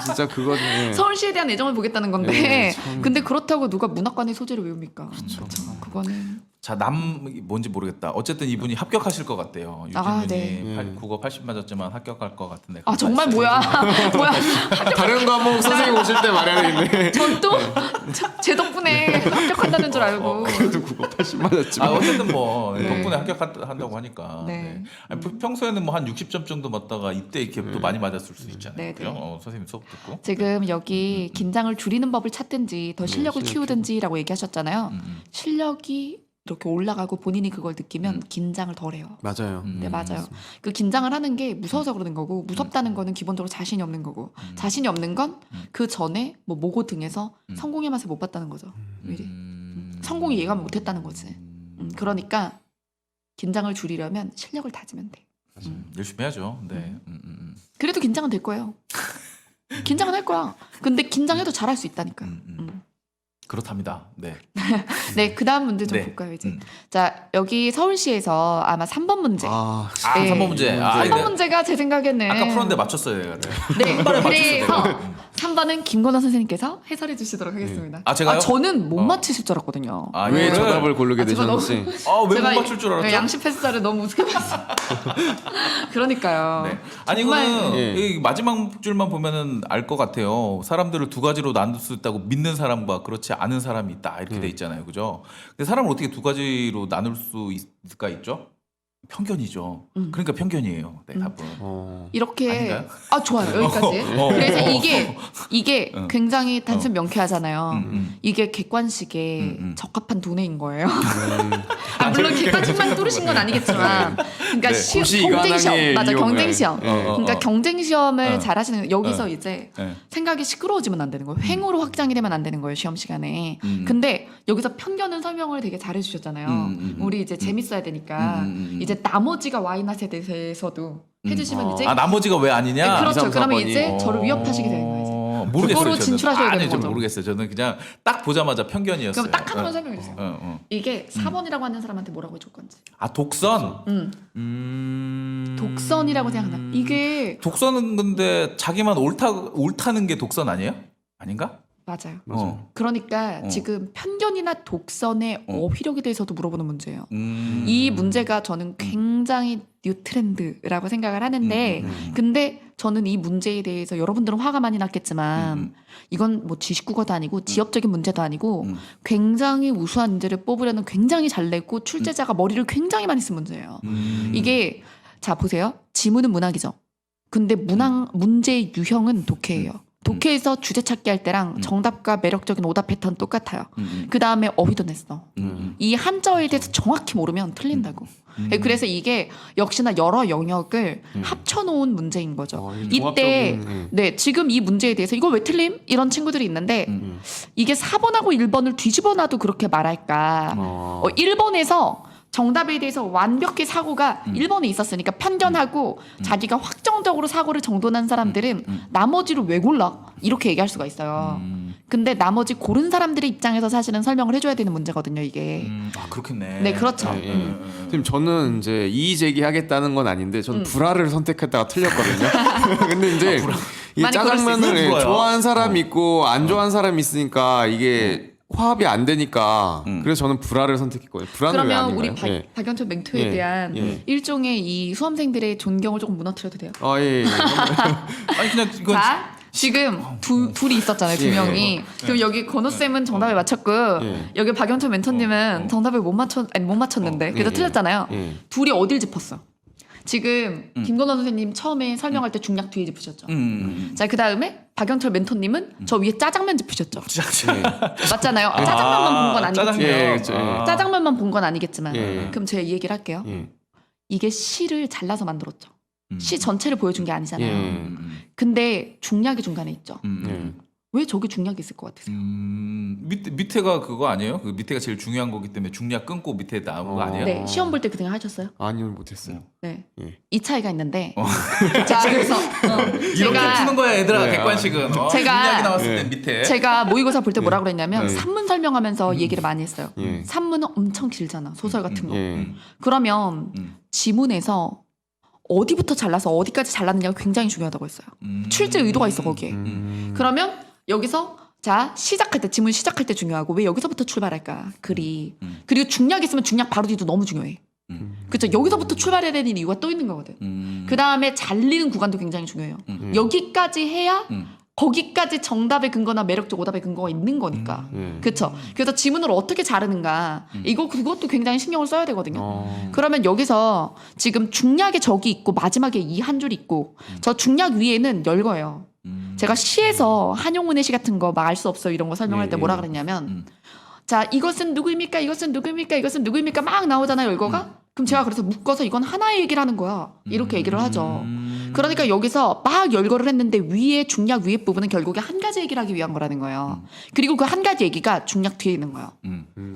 [SPEAKER 3] 진짜 그거는
[SPEAKER 2] 서울시에 대한 애정을 보겠다는 건데
[SPEAKER 3] 네, 참.
[SPEAKER 2] 근데 그렇다고 누가 문학관의 소재를 외웁니까?
[SPEAKER 3] 그렇죠.
[SPEAKER 2] 그거는
[SPEAKER 1] 자, 뭔지 모르겠다. 어쨌든 이분이 합격하실 것 같대요. 유진님이
[SPEAKER 2] 네.
[SPEAKER 1] 국어 80 맞았지만 합격할 것 같은데.
[SPEAKER 2] 아 정말 뭐야? 뭐야?
[SPEAKER 3] 다른 과목 선생님 오실 때 말해야겠네.
[SPEAKER 2] 전 또 제 덕분에 합격한다는 줄 알고.
[SPEAKER 3] 그래도 국어 80 맞았지만.
[SPEAKER 1] 어쨌든 뭐
[SPEAKER 2] 네.
[SPEAKER 1] 덕분에 합격한다고 하니까.
[SPEAKER 2] 네.
[SPEAKER 1] 네. 아니, 평소에는 뭐 한 60점 정도 맞다가 이때 이렇게 또 많이 맞았을 수 있잖아요.
[SPEAKER 2] 네,
[SPEAKER 1] 그죠?
[SPEAKER 2] 네.
[SPEAKER 1] 선생님 수업 듣고.
[SPEAKER 2] 지금 여기 긴장을 줄이는 법을 찾든지 더 실력을
[SPEAKER 3] 실력
[SPEAKER 2] 키우든지라고 얘기하셨잖아요. 실력이 이렇게 올라가고 본인이 그걸 느끼면 긴장을 덜해요.
[SPEAKER 3] 맞아요.
[SPEAKER 2] 네, 맞아요. 그 긴장을 하는 게 무서워서 그러는 거고 무섭다는 거는 기본적으로 자신이 없는 거고 자신이 없는 건 그 전에 뭐 모고 등에서 성공의 맛을 못 봤다는 거죠. 미리. 성공이 예감 못 했다는 거지. 그러니까 긴장을 줄이려면 실력을 다지면 돼.
[SPEAKER 1] 열심히 해야죠. 네.
[SPEAKER 2] 그래도 긴장은 될 거예요. 긴장은 할 거야. 근데 긴장해도 잘할 수 있다니까요.
[SPEAKER 1] 그렇답니다. 네.
[SPEAKER 2] 네, 그 다음 문제 좀
[SPEAKER 1] 네.
[SPEAKER 2] 볼까요, 이제. 자, 여기 서울시에서 아마 3번 문제.
[SPEAKER 3] 아,
[SPEAKER 2] 네.
[SPEAKER 1] 3번 문제.
[SPEAKER 2] 3번 문제가 제 생각에는.
[SPEAKER 1] 아까 풀었는데 맞췄어요, 내가.
[SPEAKER 2] 네,
[SPEAKER 1] 맞췄어요,
[SPEAKER 2] 그래서
[SPEAKER 1] 내가.
[SPEAKER 2] 3번은 김건아 선생님께서 해설해 주시도록 하겠습니다.
[SPEAKER 1] 아, 제가요?
[SPEAKER 2] 저는 못 맞히실 줄 알았거든요.
[SPEAKER 1] 아,
[SPEAKER 3] 왜
[SPEAKER 1] 이거를-
[SPEAKER 3] 정답을 고르게
[SPEAKER 2] 제가 너무-
[SPEAKER 3] 되셨는지.
[SPEAKER 1] 왜
[SPEAKER 2] 제가
[SPEAKER 1] 못 맞출 줄 알았죠?
[SPEAKER 2] 양심 패스자를 너무 우습게 봤어. 그러니까요.
[SPEAKER 1] 네. 아니
[SPEAKER 2] 정말-
[SPEAKER 1] 이거는
[SPEAKER 3] 예.
[SPEAKER 1] 이 마지막 줄만 보면은 알 것 같아요. 사람들을 두 가지로 나눌 수 있다고 믿는 사람과 그렇지 않은 사람이 있다 이렇게 돼 있잖아요, 그죠? 근데 사람을 어떻게 두 가지로 나눌 수 있을까 있죠? 편견이죠. 그러니까 편견이에요, 네, 답은.
[SPEAKER 2] 이렇게
[SPEAKER 1] 아닌가요?
[SPEAKER 2] 아 좋아요 여기까지. 그래서 이게
[SPEAKER 1] 어.
[SPEAKER 2] 굉장히 단순 명쾌하잖아요.
[SPEAKER 1] 음.
[SPEAKER 2] 이게 객관식에
[SPEAKER 1] 음.
[SPEAKER 2] 적합한 돈해인 거예요. 아, 물론 객관식만 뚫으신 건 아니겠지만, 그러니까
[SPEAKER 1] 네.
[SPEAKER 2] 경쟁 시험 맞아
[SPEAKER 3] 이용을.
[SPEAKER 2] 경쟁 시험. 그러니까 경쟁 시험을
[SPEAKER 1] 어.
[SPEAKER 2] 잘하시는 여기서 이제
[SPEAKER 1] 네.
[SPEAKER 2] 생각이 시끄러워지면 안 되는 거예요. 횡으로 확장이 되면 안 되는 거예요 시험 시간에. 근데 여기서 편견은 설명을 되게 잘해주셨잖아요. 우리 이제 재밌어야 되니까 이제 나머지가 와이낫에 대해서도 해주시면 이제
[SPEAKER 1] 나머지가 왜 아니냐?
[SPEAKER 2] 네, 그렇죠.
[SPEAKER 3] 2, 3,
[SPEAKER 2] 그러면
[SPEAKER 3] 4번이.
[SPEAKER 2] 이제 저를 위협하시게 되는 거예요. 이제.
[SPEAKER 1] 모르겠어요.
[SPEAKER 2] 그거로
[SPEAKER 1] 저는.
[SPEAKER 2] 진출하셔야 되는
[SPEAKER 1] 아니, 좀
[SPEAKER 2] 거죠.
[SPEAKER 1] 모르겠어요. 저는 그냥 딱 보자마자 편견이었어요.
[SPEAKER 2] 그럼 딱 한 번 설명해 주세요.
[SPEAKER 1] 어.
[SPEAKER 2] 이게 4번이라고 하는 사람한테 뭐라고 해줄 건지.
[SPEAKER 1] 독선.
[SPEAKER 2] 독선이라고 생각나. 이게
[SPEAKER 1] 독선은 근데 자기만 옳다는 게 독선 아니에요? 아닌가?
[SPEAKER 2] 맞아요.
[SPEAKER 1] 어.
[SPEAKER 2] 그러니까 지금 편견이나 독선의 어휘력에 대해서도 물어보는 문제예요.
[SPEAKER 1] 음.
[SPEAKER 2] 이 문제가 저는 굉장히 뉴 트렌드라고 생각을 하는데 근데 저는 이 문제에 대해서 여러분들은 화가 많이 났겠지만 이건 뭐 지식국어도 아니고 지역적인 문제도 아니고 굉장히 우수한 문제를 뽑으려는 굉장히 잘 냈고 출제자가 머리를 굉장히 많이 쓴 문제예요. 이게 자 보세요. 지문은 문학이죠. 근데 문제의 유형은 독해예요. 독해에서 주제 찾기 할 때랑 정답과 매력적인 오답 패턴 똑같아요. 그 다음에 어휘도 냈어. 이 한자어에 대해서 정확히 모르면 틀린다고. 그래서 이게 역시나 여러 영역을 합쳐놓은 문제인 거죠. 이때 네 지금 이 문제에 대해서 이걸 왜 틀림? 이런 친구들이 있는데 이게 4번하고 1번을 뒤집어놔도 그렇게 말할까. 1번에서 정답에 대해서 완벽히 사고가 1번에 있었으니까 편견하고 자기가 확정적으로 사고를 정돈한 사람들은 나머지를 왜 골라? 이렇게 얘기할 수가 있어요. 근데 나머지 고른 사람들의 입장에서 사실은 설명을 해줘야 되는 문제거든요, 이게.
[SPEAKER 1] 그렇겠네.
[SPEAKER 2] 네, 그렇죠.
[SPEAKER 3] 선생님 저는 이제 이의 제기하겠다는 건 아닌데 저는 불화를 선택했다가 틀렸거든요. 근데 이제 이
[SPEAKER 2] 많이 그럴 수
[SPEAKER 3] 짜장면을
[SPEAKER 1] 있어요.
[SPEAKER 3] 좋아하는 사람이 있고 안 좋아하는 사람이 있으니까 이게 화합이 안 되니까 그래서 저는 불화를 선택했거든요. 불화는 왜
[SPEAKER 2] 그러면
[SPEAKER 3] 아닌가요?
[SPEAKER 2] 우리
[SPEAKER 3] 예.
[SPEAKER 2] 박연철 맹투에
[SPEAKER 3] 예,
[SPEAKER 2] 대한
[SPEAKER 3] 예.
[SPEAKER 2] 일종의 이 수험생들의 존경을 조금 무너뜨려도 돼요?
[SPEAKER 3] 예.
[SPEAKER 1] 아니 그냥 이건
[SPEAKER 2] 자, 지금 둘이 있었잖아요, 두
[SPEAKER 3] 예.
[SPEAKER 2] 명이. 그럼 여기 건호 쌤은 정답을 맞췄고
[SPEAKER 3] 예.
[SPEAKER 2] 여기 박연철 멘토님은 정답을 못 맞췄는데 그래도
[SPEAKER 3] 예.
[SPEAKER 2] 틀렸잖아요.
[SPEAKER 3] 예.
[SPEAKER 2] 둘이 어딜 짚었어? 지금 김건호 선생님 처음에 설명할 때 중략 뒤에 짚으셨죠. 자, 그 다음에 박영철 멘토님은 저 위에 짜장면 짚으셨죠. 맞잖아요. 짜장면만 본 건 아니겠지만.
[SPEAKER 1] 짜장면.
[SPEAKER 3] 예, 그렇죠. 예.
[SPEAKER 2] 짜장면만 본 건 아니겠지만.
[SPEAKER 3] 예.
[SPEAKER 2] 그럼 제가 이 얘기를 할게요.
[SPEAKER 3] 예.
[SPEAKER 2] 이게 시를 잘라서 만들었죠. 시 전체를 보여준 게 아니잖아요.
[SPEAKER 3] 예.
[SPEAKER 2] 근데 중략이 중간에 있죠.
[SPEAKER 3] 예.
[SPEAKER 2] 왜 저기 중략이 있을 것 같으세요?
[SPEAKER 1] 밑에가 그거 아니에요? 그 밑에가 제일 중요한 거기 때문에 중략 끊고 밑에 나온 거 아니에요?
[SPEAKER 2] 네, 시험 볼 때 그 생각 하셨어요?
[SPEAKER 3] 아니요 못했어요.
[SPEAKER 2] 네.
[SPEAKER 3] 예.
[SPEAKER 2] 이 차이가 있는데. 자, 그래서
[SPEAKER 1] 이렇게 푸는 거야, 얘들아.
[SPEAKER 3] 네,
[SPEAKER 1] 객관식은.
[SPEAKER 2] 제가-
[SPEAKER 1] 중략이 나왔을
[SPEAKER 3] 네.
[SPEAKER 1] 때 밑에.
[SPEAKER 2] 제가 모의고사 볼 때 뭐라 그랬냐면
[SPEAKER 3] 네.
[SPEAKER 2] 산문 설명하면서 얘기를 많이 했어요.
[SPEAKER 3] 예.
[SPEAKER 2] 산문은 엄청 길잖아. 소설 같은 거.
[SPEAKER 3] 예.
[SPEAKER 2] 그러면 지문에서 어디부터 잘라서 어디까지 잘랐느냐가 굉장히 중요하다고 했어요. 출제 의도가 있어 거기에. 그러면 여기서 자, 시작할 때, 지문 시작할 때 중요하고, 왜 여기서부터 출발할까? 글이. 그리고 중략 있으면 중략 바로 뒤도 너무 중요해. 그렇죠. 여기서부터 출발해야 되는 이유가 또 있는 거거든. 그 다음에 잘리는 구간도 굉장히 중요해요. 여기까지 해야 거기까지 정답의 근거나 매력적 오답의 근거가 있는 거니까. 그렇죠. 그래서 지문을 어떻게 자르는가. 그것도 굉장히 신경을 써야 되거든요. 그러면 여기서 지금 중략에 적이 있고 마지막에 이 한 줄 있고 저 중략 위에는 열거예요. 제가 시에서 한용운의 시 같은 거 막 알 수 없어요 이런 거 설명할 때 뭐라 그랬냐면 자 이것은 누구입니까 이것은 누구입니까 이것은 누구입니까 막 나오잖아요 열거가. 그럼 제가 그래서 묶어서 이건 하나의 얘기를 하는 거야 이렇게 얘기를 하죠. 그러니까 여기서 막 열거를 했는데 위에 중략 위에 부분은 결국에 한 가지 얘기를 하기 위한 거라는 거예요. 그리고 그 한 가지 얘기가 중략 뒤에 있는 거예요.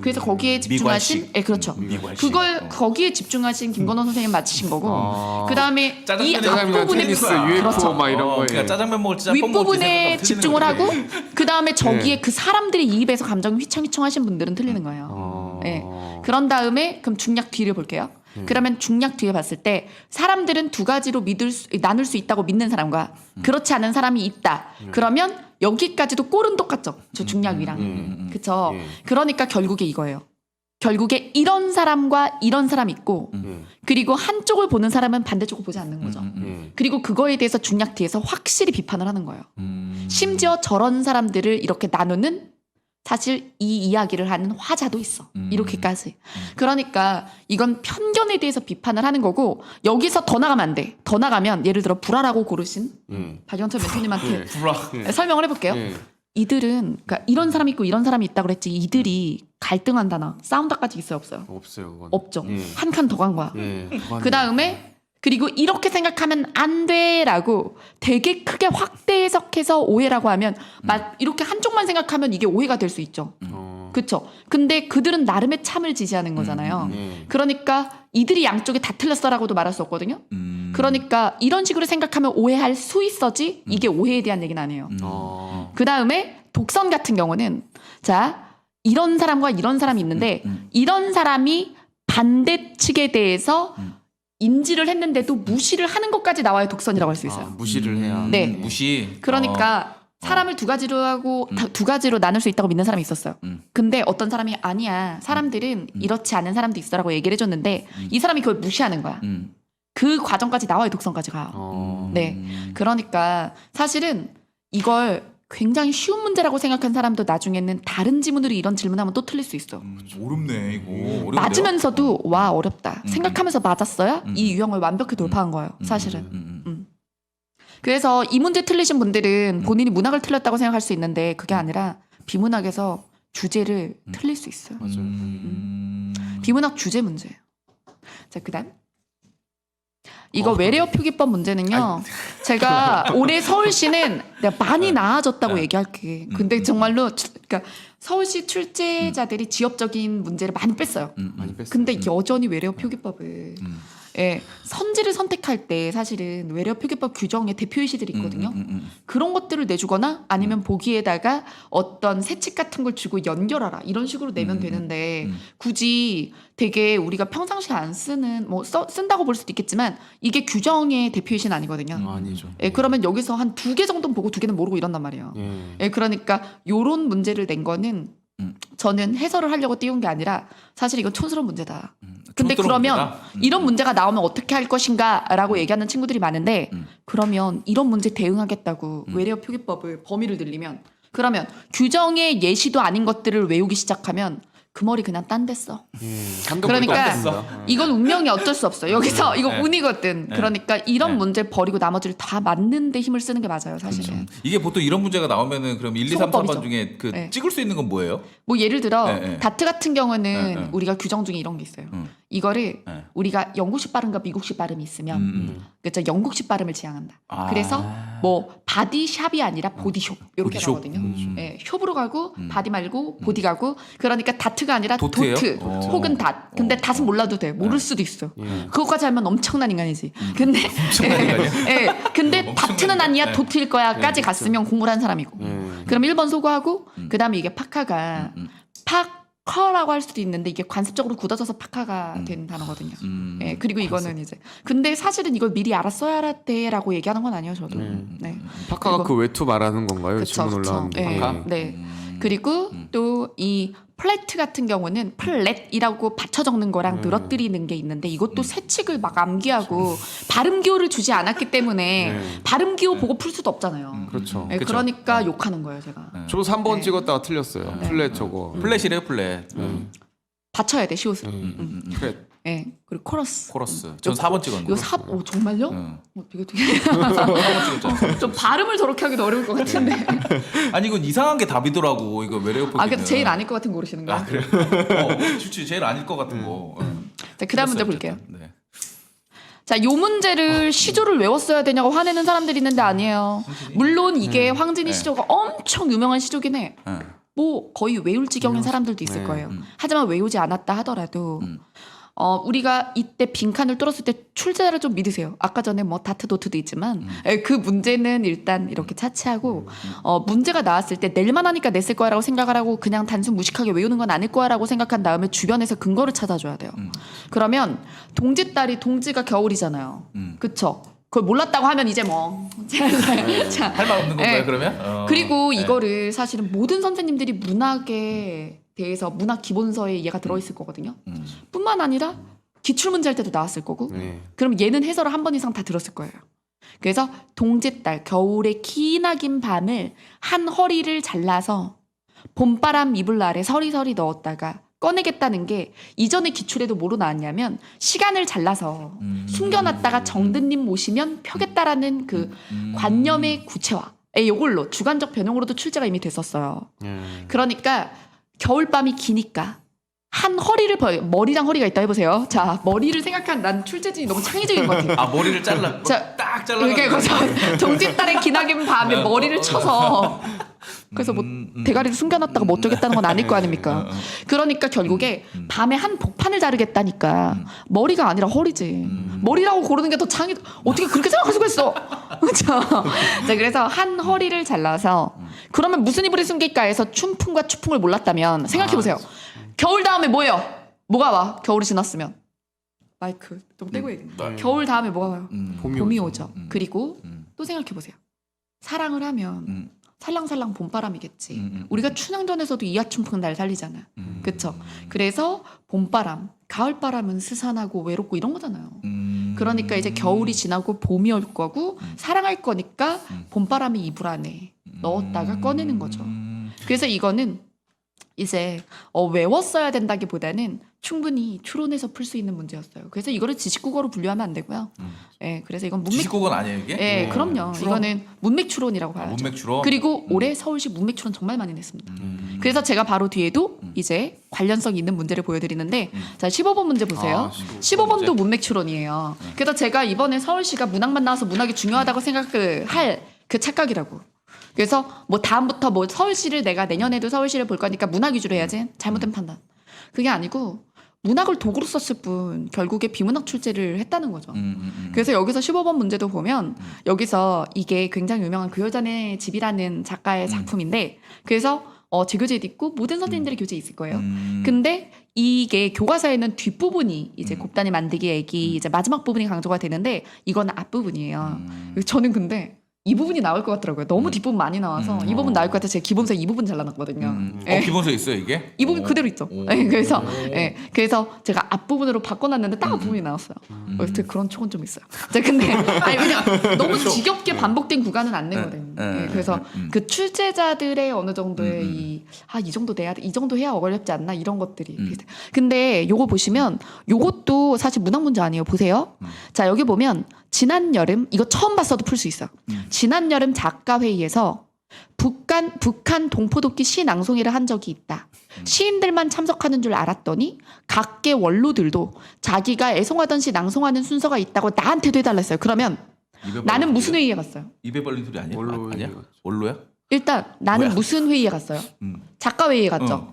[SPEAKER 2] 그래서 거기에 집중하신
[SPEAKER 1] 미관식.
[SPEAKER 2] 예 그렇죠.
[SPEAKER 1] 미관식.
[SPEAKER 2] 그걸 거기에 집중하신 김건호 선생님 맞히신 거고 그다음에 이
[SPEAKER 1] 짜장면
[SPEAKER 2] 앞부분에
[SPEAKER 3] 테니스, UFO
[SPEAKER 2] 그렇죠.
[SPEAKER 3] 막 이런 거에
[SPEAKER 1] 그러니까 짜장면 먹을 때 짬뽕 먹을 때
[SPEAKER 2] 윗부분에
[SPEAKER 1] 생각하면
[SPEAKER 2] 집중을
[SPEAKER 1] 틀리는
[SPEAKER 2] 하고
[SPEAKER 1] 거지.
[SPEAKER 2] 그 다음에 저기에
[SPEAKER 3] 네.
[SPEAKER 2] 그 사람들의 이입에서 감정이 휘청휘청하신 분들은 틀리는 거예요. 네. 그런 다음에 그럼 중략 뒤를 볼게요. 그러면 중략 뒤에 봤을 때 사람들은 두 가지로 나눌 수 있다고 믿는 사람과 그렇지 않은 사람이 있다. 그러면 여기까지도 꼴은 똑같죠. 저 중략 위랑. 그쵸. 그러니까 결국에 이거예요. 결국에 이런 사람과 이런 사람이 있고 그리고 한쪽을 보는 사람은 반대쪽을 보지 않는 거죠. 그리고 그거에 대해서 중략 뒤에서 확실히 비판을 하는 거예요. 심지어 저런 사람들을 이렇게 나누는 사실 이 이야기를 하는 화자도 있어. 이렇게까지. 그러니까 이건 편견에 대해서 비판을 하는 거고 여기서 더 나가면 안 돼. 더 나가면 예를 들어 불화라고 고르신 박영철 멘토님한테 설명을 해볼게요. 이들은 그러니까 이런 사람이 있고 이런 사람이 있다고 그랬지 이들이 갈등한다나 싸운다까지 있어요 없어요?
[SPEAKER 3] 없어요. 그건.
[SPEAKER 2] 없죠. 한 칸 더 간 거야.
[SPEAKER 3] 더
[SPEAKER 2] 그 다음에 그리고 이렇게 생각하면 안 돼라고 되게 크게 확대 해석해서 오해라고 하면 이렇게 한쪽만 생각하면 이게 오해가 될 수 있죠. 그렇죠. 근데 그들은 나름의 참을 지지하는 거잖아요. 그러니까 이들이 양쪽에 다 틀렸어라고도 말할 수 없거든요. 그러니까 이런 식으로 생각하면 오해할 수 있어지 이게 오해에 대한 얘기는 아니에요. 그 다음에 독선 같은 경우는 자 이런 사람과 이런 사람이 있는데 이런 사람이 반대 측에 대해서 인지를 했는데도 무시를 하는 것까지 나와야 독선이라고 할 수 있어요.
[SPEAKER 3] 무시를 해야.
[SPEAKER 2] 네.
[SPEAKER 1] 무시.
[SPEAKER 2] 그러니까 사람을 두 가지로 하고 두 가지로 나눌 수 있다고 믿는 사람이 있었어요. 근데 어떤 사람이 아니야. 사람들은 이렇지 않은 사람도 있어라고 얘기를 해줬는데 이 사람이 그걸 무시하는 거야. 그 과정까지 나와야 독선까지 가요. 네. 그러니까 사실은 이걸 굉장히 쉬운 문제라고 생각한 사람도 나중에는 다른 지문으로 이런 질문하면 또 틀릴 수 있어.
[SPEAKER 1] 어렵네 이거. 어려운데요?
[SPEAKER 2] 맞으면서도 와 어렵다 생각하면서 맞았어야 이 유형을 완벽히 돌파한 거예요. 사실은. 그래서 이 문제 틀리신 분들은 본인이 문학을 틀렸다고 생각할 수 있는데 그게 아니라 비문학에서 주제를 틀릴 수 있어요. 비문학 주제 문제예요. 자 그다음 이거 외래어 표기법 문제는요. 제가 올해 서울시는 내가 많이 나아졌다고 얘기할게. 근데 정말로 그러니까 서울시 출제자들이 지역적인 문제를 많이 뺐어요.
[SPEAKER 3] 많이 뺐어요.
[SPEAKER 2] 근데 여전히 외래어 표기법을 예, 선지를 선택할 때 사실은 외래어 표기법 규정에 대표 예시들이 있거든요. 그런 것들을 내주거나 아니면 보기에다가 어떤 세칙 같은 걸 주고 연결하라 이런 식으로 내면 되는데 굳이 되게 우리가 평상시에 안 쓰는 뭐 쓴다고 볼 수도 있겠지만 이게 규정의 대표 예시는 아니거든요.
[SPEAKER 3] 아니죠.
[SPEAKER 2] 예, 그러면 여기서 한 2개 정도는 보고 2개는 모르고 이런단 말이에요. 예, 그러니까 요런 문제를 낸 거는 저는 해설을 하려고 띄운 게 아니라 사실 이건 촌스러운 문제다. 근데
[SPEAKER 1] 촌스러운
[SPEAKER 2] 그러면
[SPEAKER 1] 문제다?
[SPEAKER 2] 이런 문제가 나오면 어떻게 할 것인가라고 얘기하는 친구들이 많은데 그러면 이런 문제 대응하겠다고 외래어 표기법을 범위를 늘리면 그러면 규정의 예시도 아닌 것들을 외우기 시작하면 그 머리 그냥 딴 데 써. 그러니까 이건 운명이 어쩔 수 없어. 여기서 이거 운이거든. 그러니까 이런 문제 버리고 나머지를 다 맞는 데 힘을 쓰는 게 맞아요, 사실은.
[SPEAKER 1] 이게 보통 이런 문제가 나오면은 그럼 1, 2, 3, 4번
[SPEAKER 2] 소거법이죠.
[SPEAKER 1] 중에 그
[SPEAKER 2] 네.
[SPEAKER 1] 찍을 수 있는 건 뭐예요?
[SPEAKER 2] 뭐 예를 들어
[SPEAKER 1] 네.
[SPEAKER 2] 다트 같은 경우는
[SPEAKER 1] 네.
[SPEAKER 2] 우리가 규정 중에 이런 게 있어요. 이거를
[SPEAKER 1] 네.
[SPEAKER 2] 우리가 영국식 발음과 미국식 발음이 있으면 그렇죠. 영국식 발음을 지향한다.
[SPEAKER 1] 아.
[SPEAKER 2] 그래서 뭐 바디샵이 아니라 보디숍 이렇게
[SPEAKER 1] 보디숍.
[SPEAKER 2] 나거든요. 예, 숍으로 가고 바디 말고 보디 가고 그러니까 다트가 아니라
[SPEAKER 1] 도트예요?
[SPEAKER 2] 도트
[SPEAKER 1] 어.
[SPEAKER 2] 혹은 닷. 근데 닷은 몰라도 돼. 모를 수도 있어. 그것까지 하면 엄청난 인간이지. 근데 예, 근데 다트는 아니야 도트일 거야까지 갔으면 공부를 한 사람이고. 그럼 1번 소거하고 그다음에 이게 파카가 팍 커라고 할 수도 있는데 이게 관습적으로 굳어져서 파카가 된 단어거든요. 예, 그리고 이거는 이제 근데 사실은 이걸 미리 알았어야 할때라고 얘기하는 건 아니에요, 저도. 네.
[SPEAKER 3] 파카가
[SPEAKER 2] 그리고-
[SPEAKER 3] 그 외투 말하는 건가요?
[SPEAKER 2] 그쵸,
[SPEAKER 3] 질문
[SPEAKER 2] 그쵸.
[SPEAKER 3] 올라왔는데.
[SPEAKER 2] 예,
[SPEAKER 1] 파카?
[SPEAKER 2] 네. 그리고 또 이 플랫 같은 경우는 플랫이라고 받쳐 적는 거랑 늘어뜨리는 게 있는데 이것도 세칙을 막 암기하고 발음 기호를 주지 않았기 때문에
[SPEAKER 3] 네.
[SPEAKER 2] 발음 기호 보고 풀 수도 없잖아요.
[SPEAKER 3] 그렇죠.
[SPEAKER 2] 예,
[SPEAKER 1] 그쵸.
[SPEAKER 2] 그러니까 욕하는 거예요, 제가.
[SPEAKER 3] 저도 3번
[SPEAKER 2] 네.
[SPEAKER 3] 찍었다가 틀렸어요. 플랫 저거.
[SPEAKER 1] 플랫이래요, 플랫.
[SPEAKER 2] 받쳐야 돼, 시옷을.
[SPEAKER 3] 플랫.
[SPEAKER 2] 예. 그리고 코러스.
[SPEAKER 1] 코러스. 전 4번 찍었는데.
[SPEAKER 2] 이거 정말요?
[SPEAKER 1] 응.
[SPEAKER 2] 되게
[SPEAKER 1] 4번 찍었잖아.
[SPEAKER 2] 좀 발음을 저렇게 하기도 어려울 것 같은데.
[SPEAKER 1] 아니 이건 이상한 게 답이더라고. 이거 외래어법.
[SPEAKER 2] 아, 그래서 제일 아닐 것 같은 거 고르시는 거예요?
[SPEAKER 1] 아 그래? 실제 제일 아닐 것 같은 거.
[SPEAKER 2] 자, 그다음 문제
[SPEAKER 1] 틀렸어요,
[SPEAKER 2] 볼게요.
[SPEAKER 1] 어쨌든. 네.
[SPEAKER 2] 자, 요 문제를 시조를 외웠어야 되냐고 화내는 사람들이 있는데 아니에요. 물론 이게 황진이
[SPEAKER 1] 네.
[SPEAKER 2] 시조가 엄청 유명한 시조긴 해.
[SPEAKER 1] 응.
[SPEAKER 2] 뭐 거의 외울 지경인 사람들도 있을
[SPEAKER 3] 네.
[SPEAKER 2] 거예요. 하지만 외우지 않았다 하더라도
[SPEAKER 1] 음.
[SPEAKER 2] 우리가 이때 빈칸을 뚫었을 때 출제자를 좀 믿으세요. 아까 전에 뭐 다트 도트도 있지만 그 문제는 일단 이렇게 차치하고 문제가 나왔을 때 낼만 하니까 냈을 거야라고 생각을 하고 그냥 단순 무식하게 외우는 건 아닐 거야라고 생각한 다음에 주변에서 근거를 찾아줘야 돼요. 그러면 동지 딸이 동지가 겨울이잖아요. 그쵸? 그걸 몰랐다고 하면 이제 뭐 자,
[SPEAKER 1] 할 말 없는 건가요
[SPEAKER 2] 네.
[SPEAKER 1] 그러면?
[SPEAKER 2] 그리고
[SPEAKER 1] 네.
[SPEAKER 2] 이거를 사실은 모든 선생님들이 문학에 대해서 문학 기본서에 얘가 들어있을 거거든요. 뿐만 아니라 기출문제 할 때도 나왔을 거고
[SPEAKER 3] 네.
[SPEAKER 2] 그럼 얘는 해설을 한 번 이상 다 들었을 거예요. 그래서 동짓달 겨울의 기나긴 밤을 한 허리를 잘라서 봄바람 이불 아래 서리서리 넣었다가 꺼내겠다는 게 이전에 기출에도 뭐로 나왔냐면 시간을 잘라서 숨겨놨다가 정든님 모시면 펴겠다라는 그 관념의 구체화. 이걸로 주관적 변형으로도 출제가 이미 됐었어요. 그러니까 겨울밤이 기니까 한 허리를 머리랑 허리가 있다 해보세요. 자, 머리를 생각한 난 출제진이 너무 창의적인 것 같아요.
[SPEAKER 1] 아 머리를 잘라.
[SPEAKER 2] 자,
[SPEAKER 1] 딱 잘라.
[SPEAKER 2] 이게 동짓달의 기나긴 밤에 머리를 쳐서 그래서 뭐 대가리를 숨겨놨다가 뭐 어쩌겠다는 건 아닐 거 아닙니까? 그러니까 결국에 밤에 한 복판을 자르겠다니까 머리가 아니라 허리지. 머리라고 고르는 게 더 창의. 어떻게 그렇게 생각할 수가 있어? 자, 그래서 한 허리를 잘라서 그러면 무슨 이불에 숨길까 해서 춘풍과 추풍을 몰랐다면 생각해 보세요. 겨울 다음에 뭐예요? 뭐가 와? 겨울이 지났으면 마이크 좀 떼고 얘기해. 겨울 다음에 뭐가 와요? 봄이 오죠. 그리고 또 생각해 보세요. 사랑을 하면 살랑살랑 봄바람이겠지. 우리가 춘향전에서도 이하춘풍 날 살리잖아요. 그쵸? 그래서 봄바람, 가을바람은 스산하고 외롭고 이런 거잖아요. 그러니까 이제 겨울이 지나고 봄이 올 거고 사랑할 거니까 봄바람이 이불 안에 넣었다가 꺼내는 거죠. 그래서 이거는 이제 외웠어야 된다기보다는 충분히 추론해서 풀 수 있는 문제였어요. 그래서 이거를 지식국어로 분류하면 안 되고요. 예, 그래서 이건 문맥.
[SPEAKER 1] 지식국은 아니에요 이게?
[SPEAKER 2] 예, 그럼요.
[SPEAKER 1] 추론?
[SPEAKER 2] 이거는 문맥 추론이라고 봐야죠.
[SPEAKER 1] 문맥 추론?
[SPEAKER 2] 그리고 올해 서울시 문맥 추론 정말 많이 냈습니다. 그래서 제가 바로 뒤에도 이제 관련성 있는 문제를 보여드리는데 자 15번 문제 보세요. 15번도 문맥 추론이에요. 그래서 제가 이번에 서울시가 문학만 나와서 문학이 중요하다고 생각을 할 그 착각이라고. 그래서 뭐 다음부터 뭐 서울시를 내가 내년에도 서울시를 볼 거니까 문학 위주로 해야지. 잘못된 판단. 그게 아니고 문학을 도구로 썼을 뿐 결국에 비문학 출제를 했다는 거죠. 그래서 여기서 15번 문제도 보면 여기서 이게 굉장히 유명한 그 여자네 집이라는 작가의 작품인데 그래서 제 교재에도 있고 모든 선생님들의 교재에 있을 거예요. 근데 이게 교과서에는 뒷부분이 이제 곱단이 만들기 얘기 이제 마지막 부분이 강조가 되는데 이건 앞부분이에요. 저는 근데 이 부분이 나올 것 같더라고요. 너무 뒷부분 많이 나와서 이 부분 나올 것 같아서 제가 기본서에 이 부분 잘라놨거든요. 예.
[SPEAKER 1] 기본서 있어요 이게?
[SPEAKER 2] 이 부분 그대로 있죠. 예, 그래서 제가 앞부분으로 바꿔놨는데 딱 앞부분이 나왔어요. 되게 그런 촉은 좀 있어요. 근데 아니 그냥 너무 지겹게 반복된 구간은 안 내거든요. 예, 그래서 그 출제자들의 어느 정도의 이 정도 내야 돼, 이 정도 해야 어렵지 않나 이런 것들이. 근데 요거 보시면 요것도 사실 문학 문제 아니에요. 보세요. 자 여기 보면 지난 여름 이거 처음 봤어도 풀 수 있어. 지난 여름 작가 회의에서 북한 동포독기 시 낭송회를 한 적이 있다. 시인들만 참석하는 줄 알았더니 각계 원로들도 자기가 애송하던 시 낭송하는 순서가 있다고 나한테도 해달라 했어요. 그러면 나는 무슨 회의에 갔어요?
[SPEAKER 1] 입에 벌린 소리 아니야?
[SPEAKER 3] 원로
[SPEAKER 1] 아니야?
[SPEAKER 3] 회의
[SPEAKER 1] 원로야?
[SPEAKER 2] 일단 나는
[SPEAKER 1] 뭐야?
[SPEAKER 2] 무슨 회의에 갔어요? 작가 회의에 갔죠.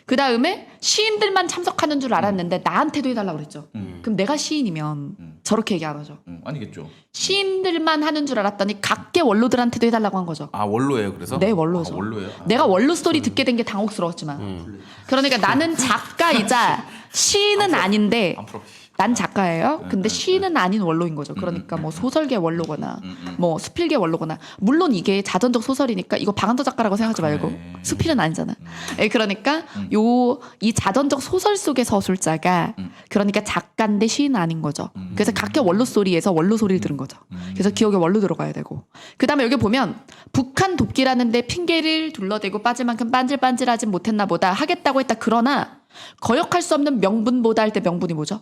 [SPEAKER 2] 그 다음에 시인들만 참석하는 줄 알았는데 나한테도 해달라고 그랬죠. 그럼 내가 시인이면 저렇게 얘기 안 하죠.
[SPEAKER 1] 아니겠죠.
[SPEAKER 2] 시인들만 하는 줄 알았더니 각계 원로들한테도 해달라고 한 거죠.
[SPEAKER 1] 아 원로예요. 그래서
[SPEAKER 2] 네, 원로죠.
[SPEAKER 1] 아, 원로예요. 아.
[SPEAKER 2] 내가 원로 스토리 듣게 된 게 당혹스러웠지만 그러니까 나는 작가이자 시인은 아닌데
[SPEAKER 1] 안 풀어.
[SPEAKER 2] 난 작가예요. 근데 시인은 아닌 원로인 거죠. 그러니까 뭐 소설계 원로거나 뭐 수필계 원로거나 물론 이게 자전적 소설이니까 이거 방한도 작가라고 생각하지 말고 수필은 아니잖아. 예, 그러니까 이 자전적 소설 속의 서술자가 그러니까 작가인데 시인은 아닌 거죠. 그래서 각계 원로 소리에서 원로 소리를 들은 거죠. 그래서 기억에 원로 들어가야 되고 그다음에 여기 보면 북한 돕기라는데 핑계를 둘러대고 빠질 만큼 반질반질하진 못했나 보다 하겠다고 했다. 그러나 거역할 수 없는 명분보다 할 때 명분이 뭐죠?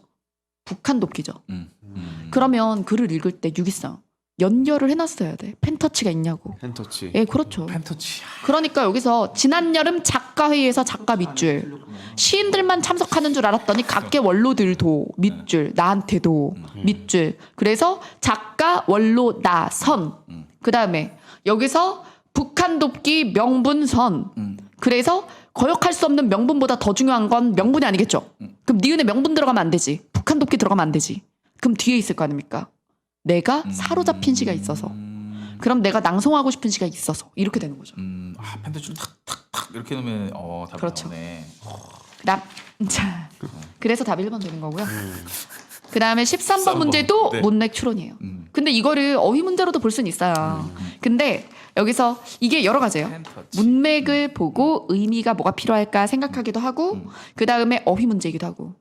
[SPEAKER 2] 북한 돕기죠. 그러면 글을 읽을 때 유기성 연결을 해놨어야 돼. 펜터치가 있냐고.
[SPEAKER 3] 펜터치.
[SPEAKER 2] 예, 그렇죠.
[SPEAKER 1] 펜터치.
[SPEAKER 2] 그러니까 여기서 지난 여름 작가회의에서 작가 밑줄 시인들만 참석하는 줄 알았더니 각계 원로들도 밑줄 나한테도 밑줄 그래서 작가 원로 나 선 그다음에 여기서 북한 돕기 명분 선 그래서 거역할 수 없는 명분보다 더 중요한 건 명분이 아니겠죠. 그럼 니은에 명분 들어가면 안 되지. 북한 돕기 들어가면 안 되지. 그럼 뒤에 있을 거 아닙니까? 내가 사로잡힌 시가 있어서. 그럼 내가 낭송하고 싶은 시가 있어서. 이렇게 되는 거죠.
[SPEAKER 1] 아 펜터치를 탁탁탁 이렇게 넣으면 답이
[SPEAKER 2] 그렇죠.
[SPEAKER 1] 나오네.
[SPEAKER 2] 그다음 자 그래서 답이 1번 되는 거고요. 그다음에 13번
[SPEAKER 1] 13번.
[SPEAKER 2] 문제도
[SPEAKER 1] 네.
[SPEAKER 2] 문맥 추론이에요. 근데 이거를 어휘 문제로도 볼 수는 있어요. 근데 여기서 이게 여러 가지예요.
[SPEAKER 1] 펜터치.
[SPEAKER 2] 문맥을 보고 의미가 뭐가 필요할까 생각하기도 하고 그 다음에 어휘 문제이기도 하고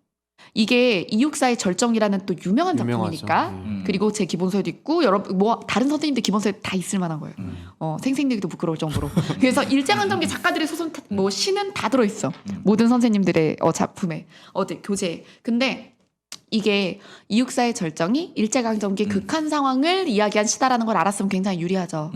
[SPEAKER 2] 이게 이육사의 절정이라는 또 유명한
[SPEAKER 3] 유명하죠.
[SPEAKER 2] 작품이니까 그리고 제 기본서에도 있고 여러 뭐 다른 선생님들 기본서에 다 있을 만한 거예요. 생생내기도 부끄러울 정도로. 그래서 일제강점기 작가들의 소설 뭐 시는 다 들어 있어. 모든 선생님들의 작품에 교재에. 근데 이게 이육사의 절정이 일제강점기 극한 상황을 이야기한 시다라는 걸 알았으면 굉장히 유리하죠.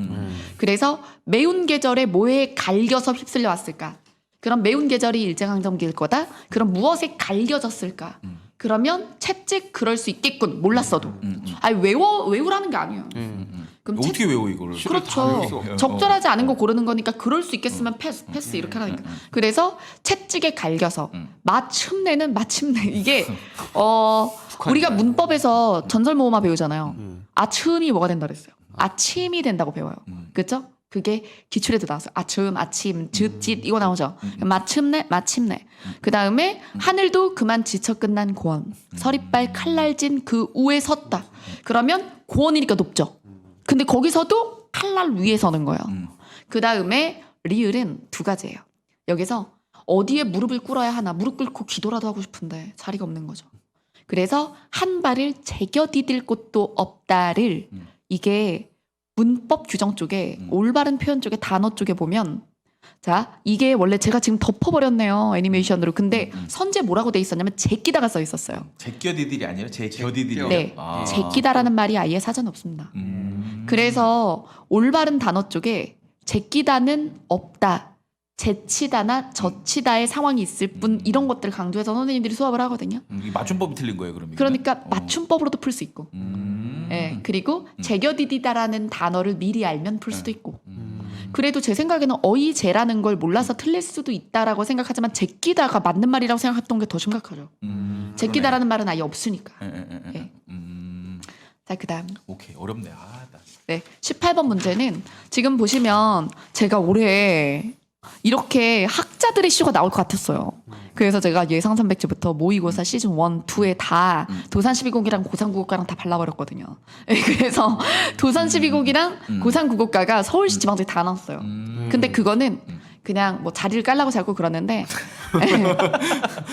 [SPEAKER 2] 그래서 매운 계절에 뭐에 갈겨서 휩쓸려 왔을까? 그럼 매운 계절이 일제강점기일 거다. 그럼 무엇에 갈겨졌을까? 그러면 채찍 그럴 수 있겠군. 몰랐어도. 아니 외우라는 게 아니에요. 그럼
[SPEAKER 1] 어떻게 외워 이거를?
[SPEAKER 2] 그렇죠. 적절하지 않은 거 고르는 거니까 그럴 수 있겠으면 패스 이렇게 하니까. 그래서 채찍에 갈겨서 마침내는 마침내 이게 우리가 문법에서 전설모음화 배우잖아요. 아침이 뭐가 된다 그랬어요. 아침이 된다고 배워요. 그렇죠? 그게 기출에도 나왔어요. 아침, 쯧짓 이거 나오죠. 마침내. 그 다음에 하늘도 그만 지쳐 끝난 고원. 서리빨 칼날진 그 우에 섰다. 그러면 고원이니까 높죠. 근데 거기서도 칼날 위에 서는 거예요. 그 다음에 리을은 두 가지예요. 여기서 어디에 무릎을 꿇어야 하나 무릎 꿇고 기도라도 하고 싶은데 자리가 없는 거죠. 그래서 한 발을 제겨 디딜 곳도 없다를 이게 문법 규정 쪽에 올바른 표현 쪽에 단어 쪽에 보면 자 이게 원래 제가 지금 덮어버렸네요 애니메이션으로. 근데 선제 뭐라고 돼 있었냐면 제끼다가 써 있었어요.
[SPEAKER 1] 제껴디딜이 아니라 제껴디딜이요.
[SPEAKER 2] 네,
[SPEAKER 1] 아.
[SPEAKER 2] 제끼다라는 말이 아예 사전에 없습니다. 그래서 올바른 단어 쪽에 제끼다는 없다. 제치다나 져치다의 상황이 있을 뿐 이런 것들을 강조해서 선생님들이 수업을 하거든요.
[SPEAKER 1] 이 맞춤법이 틀린 거예요, 그러면.
[SPEAKER 2] 그러니까 맞춤법으로도 풀 수 있고 예, 그리고 제겨디디다라는 단어를 미리 알면 풀 수도 있고 그래도 제 생각에는 어이제라는 걸 몰라서 틀릴 수도 있다라고 생각하지만 제끼다가 맞는 말이라고 생각했던 게 더 심각하죠. 제끼다라는 말은 아예 없으니까. 예. 자, 그다음
[SPEAKER 1] 오케이, 어렵네.
[SPEAKER 2] 네, 18번 문제는 지금 보시면 제가 올해 이렇게 학자들의 시가 나올 것 같았어요. 그래서 제가 예상 300지부터 모의고사 시즌 1, 2에 다 도산 12곡이랑 고산 9곡가랑 다 발라버렸거든요. 네, 그래서 도산 12곡이랑 고산 9곡가가 서울시 지방직에 다 나왔어요. 근데 그거는 그냥 뭐 자리를 깔라고 자꾸 그러는데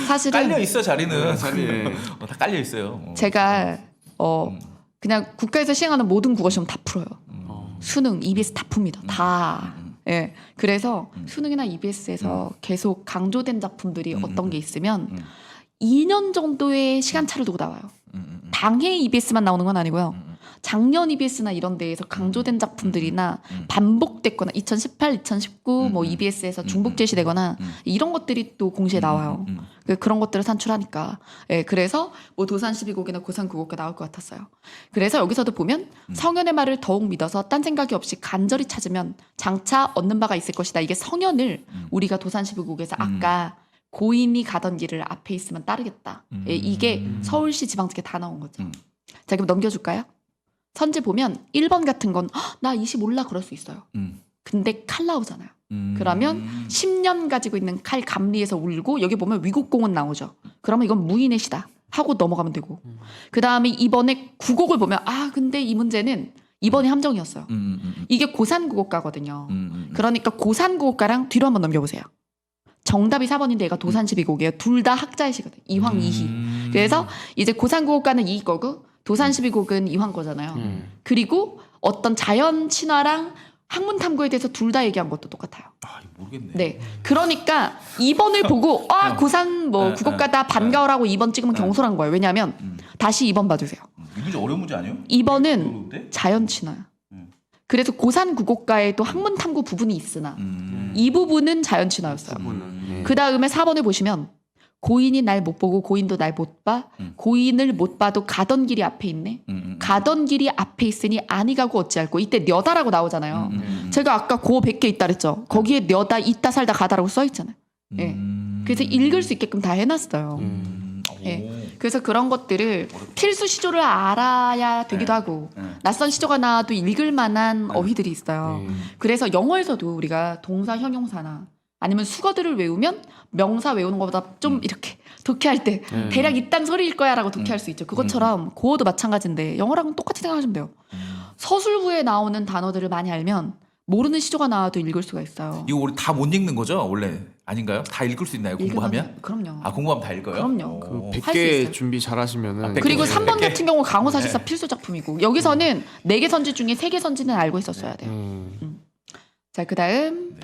[SPEAKER 2] 사실은
[SPEAKER 1] 깔려 있어 자리는.
[SPEAKER 3] 자리에.
[SPEAKER 1] 다 깔려 있어요.
[SPEAKER 2] 제가 그냥 국가에서 시행하는 모든 국어시험 다 풀어요. 수능, EBS 다 풉니다. 다. 예. 그래서 수능이나 EBS에서 계속 강조된 작품들이 어떤 게 있으면 2년 정도의 시간차를 두고 나와요. 당해 EBS만 나오는 건 아니고요. 작년 EBS나 이런 데에서 강조된 작품들이나 반복됐거나 2018, 2019 뭐 EBS에서 중복 제시되거나 이런 것들이 또 공시에 나와요. 그런 것들을 산출하니까. 예, 그래서 뭐 도산 12곡이나 고산 9곡가 나올 것 같았어요. 그래서 여기서도 보면 성현의 말을 더욱 믿어서 딴 생각이 없이 간절히 찾으면 장차 얻는 바가 있을 것이다. 이게 성현을 우리가 도산 12곡에서 아까 고인이 가던 길을 앞에 있으면 따르겠다. 예, 이게 서울시 지방직에 다 나온 거죠. 자, 그럼 넘겨줄까요? 선지 보면 1번 같은 건 나 20 몰라 그럴 수 있어요. 근데 칼 나오잖아요. 그러면 10년 가지고 있는 칼 감리에서 울고 여기 보면 위국공은 나오죠. 그러면 이건 무인의 시다 하고 넘어가면 되고 그 다음에 2번에 구곡을 보면 근데 이 문제는 2번이 함정이었어요. 이게 고산구곡가거든요. 그러니까 고산구곡가랑 뒤로 한번 넘겨보세요. 정답이 4번인데 얘가 도산12곡이에요. 둘 다 학자의 시거든. 이황 이희. 그래서 이제 고산구곡가는 이희 거고 도산12곡은 이황 거잖아요. 그리고 어떤 자연 친화랑 학문 탐구에 대해서 둘 다 얘기한 것도 똑같아요.
[SPEAKER 1] 이거 모르겠네.
[SPEAKER 2] 네. 그러니까 2번을 보고 고산 국어가다 반가워라고 2번 찍으면 경솔한 거예요. 왜냐하면 다시 2번 봐주세요.
[SPEAKER 1] 이 문제 어려운 문제 아니에요?
[SPEAKER 2] 2번은 자연 친화야. 그래서 고산 국어가에도 학문 탐구 부분이 있으나 이 부분은 자연 친화였어요. 그 다음에 4번을 보시면 고인이 날 못 보고 고인도 날 못 봐. 고인을 못 봐도 가던 길이 앞에 있네. 가던 길이 앞에 있으니 아니 가고 어찌할꼬. 이때 녀다라고 나오잖아요. 제가 아까 고 100개 있다 그랬죠. 거기에 녀다 있다 살다 가다라고 써 있잖아요. 예. 그래서 읽을 수 있게끔 다 해놨어요. 예. 그래서 그런 것들을 필수 시조를 알아야 되기도 하고 낯선 시조가 나와도 읽을 만한 어휘들이 있어요. 그래서 영어에서도 우리가 동사 형용사나 아니면 수거들을 외우면 명사 외우는 것보다 좀 이렇게 독해할 때 대략 이딴 소리일 거야 라고 독해할 수 있죠. 그것처럼 고어도 마찬가지인데 영어랑은 똑같이 생각하시면 돼요. 서술구에 나오는 단어들을 많이 알면 모르는 시조가 나와도 읽을 수가 있어요.
[SPEAKER 1] 이거 우리 다 못 읽는 거죠? 원래 아닌가요? 다 읽을 수 있나요? 공부하면?
[SPEAKER 2] 그럼요.
[SPEAKER 1] 공부하면 다 읽어요?
[SPEAKER 2] 그럼요.
[SPEAKER 3] 그
[SPEAKER 2] 할수
[SPEAKER 3] 100개
[SPEAKER 2] 있어요.
[SPEAKER 3] 준비 잘하시면은
[SPEAKER 2] 그리고 3번
[SPEAKER 1] 100개.
[SPEAKER 2] 같은 경우 강호사실사 필수 작품이고 여기서는 4개 선지 중에 3개 선지는 알고 있었어야 돼요. 자, 그다음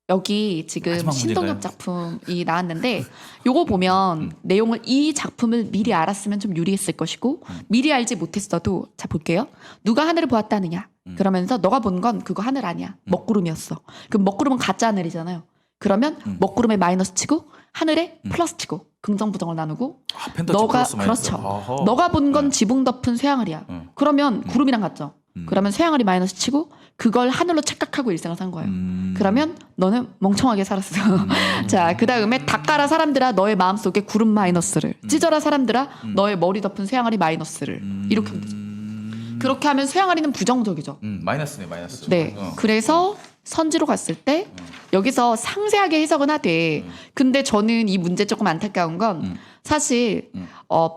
[SPEAKER 2] 여기 지금
[SPEAKER 1] 마지막
[SPEAKER 2] 신동엽
[SPEAKER 1] 문제인가요?
[SPEAKER 2] 작품이 나왔는데 요거 보면 내용을 이 작품을 미리 알았으면 좀 유리했을 것이고 미리 알지 못했어도 자 볼게요. 누가 하늘을 보았다느냐 그러면서 너가 본 건 그거 하늘 아니야. 먹구름이었어. 그럼 먹구름은 가짜 하늘이잖아요. 그러면 먹구름에 마이너스 치고 하늘에 플러스 치고 긍정 부정을 나누고
[SPEAKER 1] 펜터치
[SPEAKER 2] 너가
[SPEAKER 1] 플러스 마이너스.
[SPEAKER 2] 그렇죠.
[SPEAKER 1] 어허.
[SPEAKER 2] 너가 본 건 지붕 덮은 쇠항아리야. 그러면 구름이랑 같죠. 그러면 쇠항아리 마이너스 치고 그걸 하늘로 착각하고 일생을 산 거예요. 그러면 너는 멍청하게 살았어. 자, 그 다음에 닦아라 사람들아 너의 마음속에 구름 마이너스를 찢어라 사람들아 너의 머리 덮은 쇠항아리 마이너스를 이렇게 하면 되죠. 그렇게 하면 쇠항아리는 부정적이죠.
[SPEAKER 1] 마이너스네 마이너스.
[SPEAKER 2] 네. 그래서 선지로 갔을 때 여기서 상세하게 해석은 하되 근데 저는 이 문제 조금 안타까운 건 사실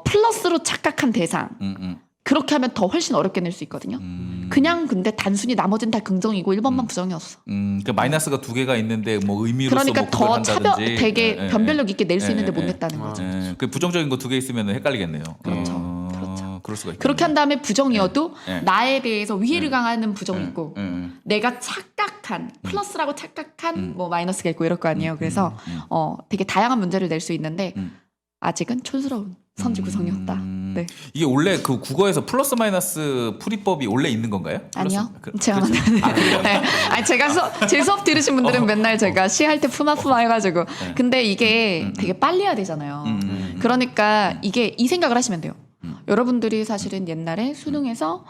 [SPEAKER 2] 플러스로 착각한 대상 그렇게 하면 더 훨씬 어렵게 낼 수 있거든요. 그냥 근데 단순히 나머지는 다 긍정이고 1번만 부정이었어.
[SPEAKER 1] 그 마이너스가 2개가 있는데 뭐 의미로서
[SPEAKER 2] 그러니까
[SPEAKER 1] 뭐
[SPEAKER 2] 더
[SPEAKER 1] 구별한다든지.
[SPEAKER 2] 되게 변별력 있게 낼 수 있는데 못 냈다는 거죠.
[SPEAKER 1] 그 부정적인 거 2개 있으면 헷갈리겠네요.
[SPEAKER 2] 그렇죠.
[SPEAKER 1] 그럴 수가 있겠네요.
[SPEAKER 2] 그렇게 한 다음에 부정이어도 나에 대해서 위해를 강하는 부정이 있고 내가 착각한 플러스라고 착각한 뭐 마이너스가 있고 이럴 거 아니에요. 그래서 되게 다양한 문제를 낼 수 있는데 아직은 촌스러운 선지 구성이었다. 네.
[SPEAKER 1] 이게 원래 그 국어에서 플러스 마이너스 풀이법이 원래 있는 건가요?
[SPEAKER 2] 아니요.
[SPEAKER 1] 플러스-
[SPEAKER 2] 제가
[SPEAKER 1] 그렇죠?
[SPEAKER 2] 만든. 네. 아니 제가 제 수업 들으신 분들은 맨날 제가 시할 때 푸마푸마 해가지고. 근데 이게 되게 빨리 해야 되잖아요. 그러니까 이게 이 생각을 하시면 돼요. 여러분들이 사실은 옛날에 수능에서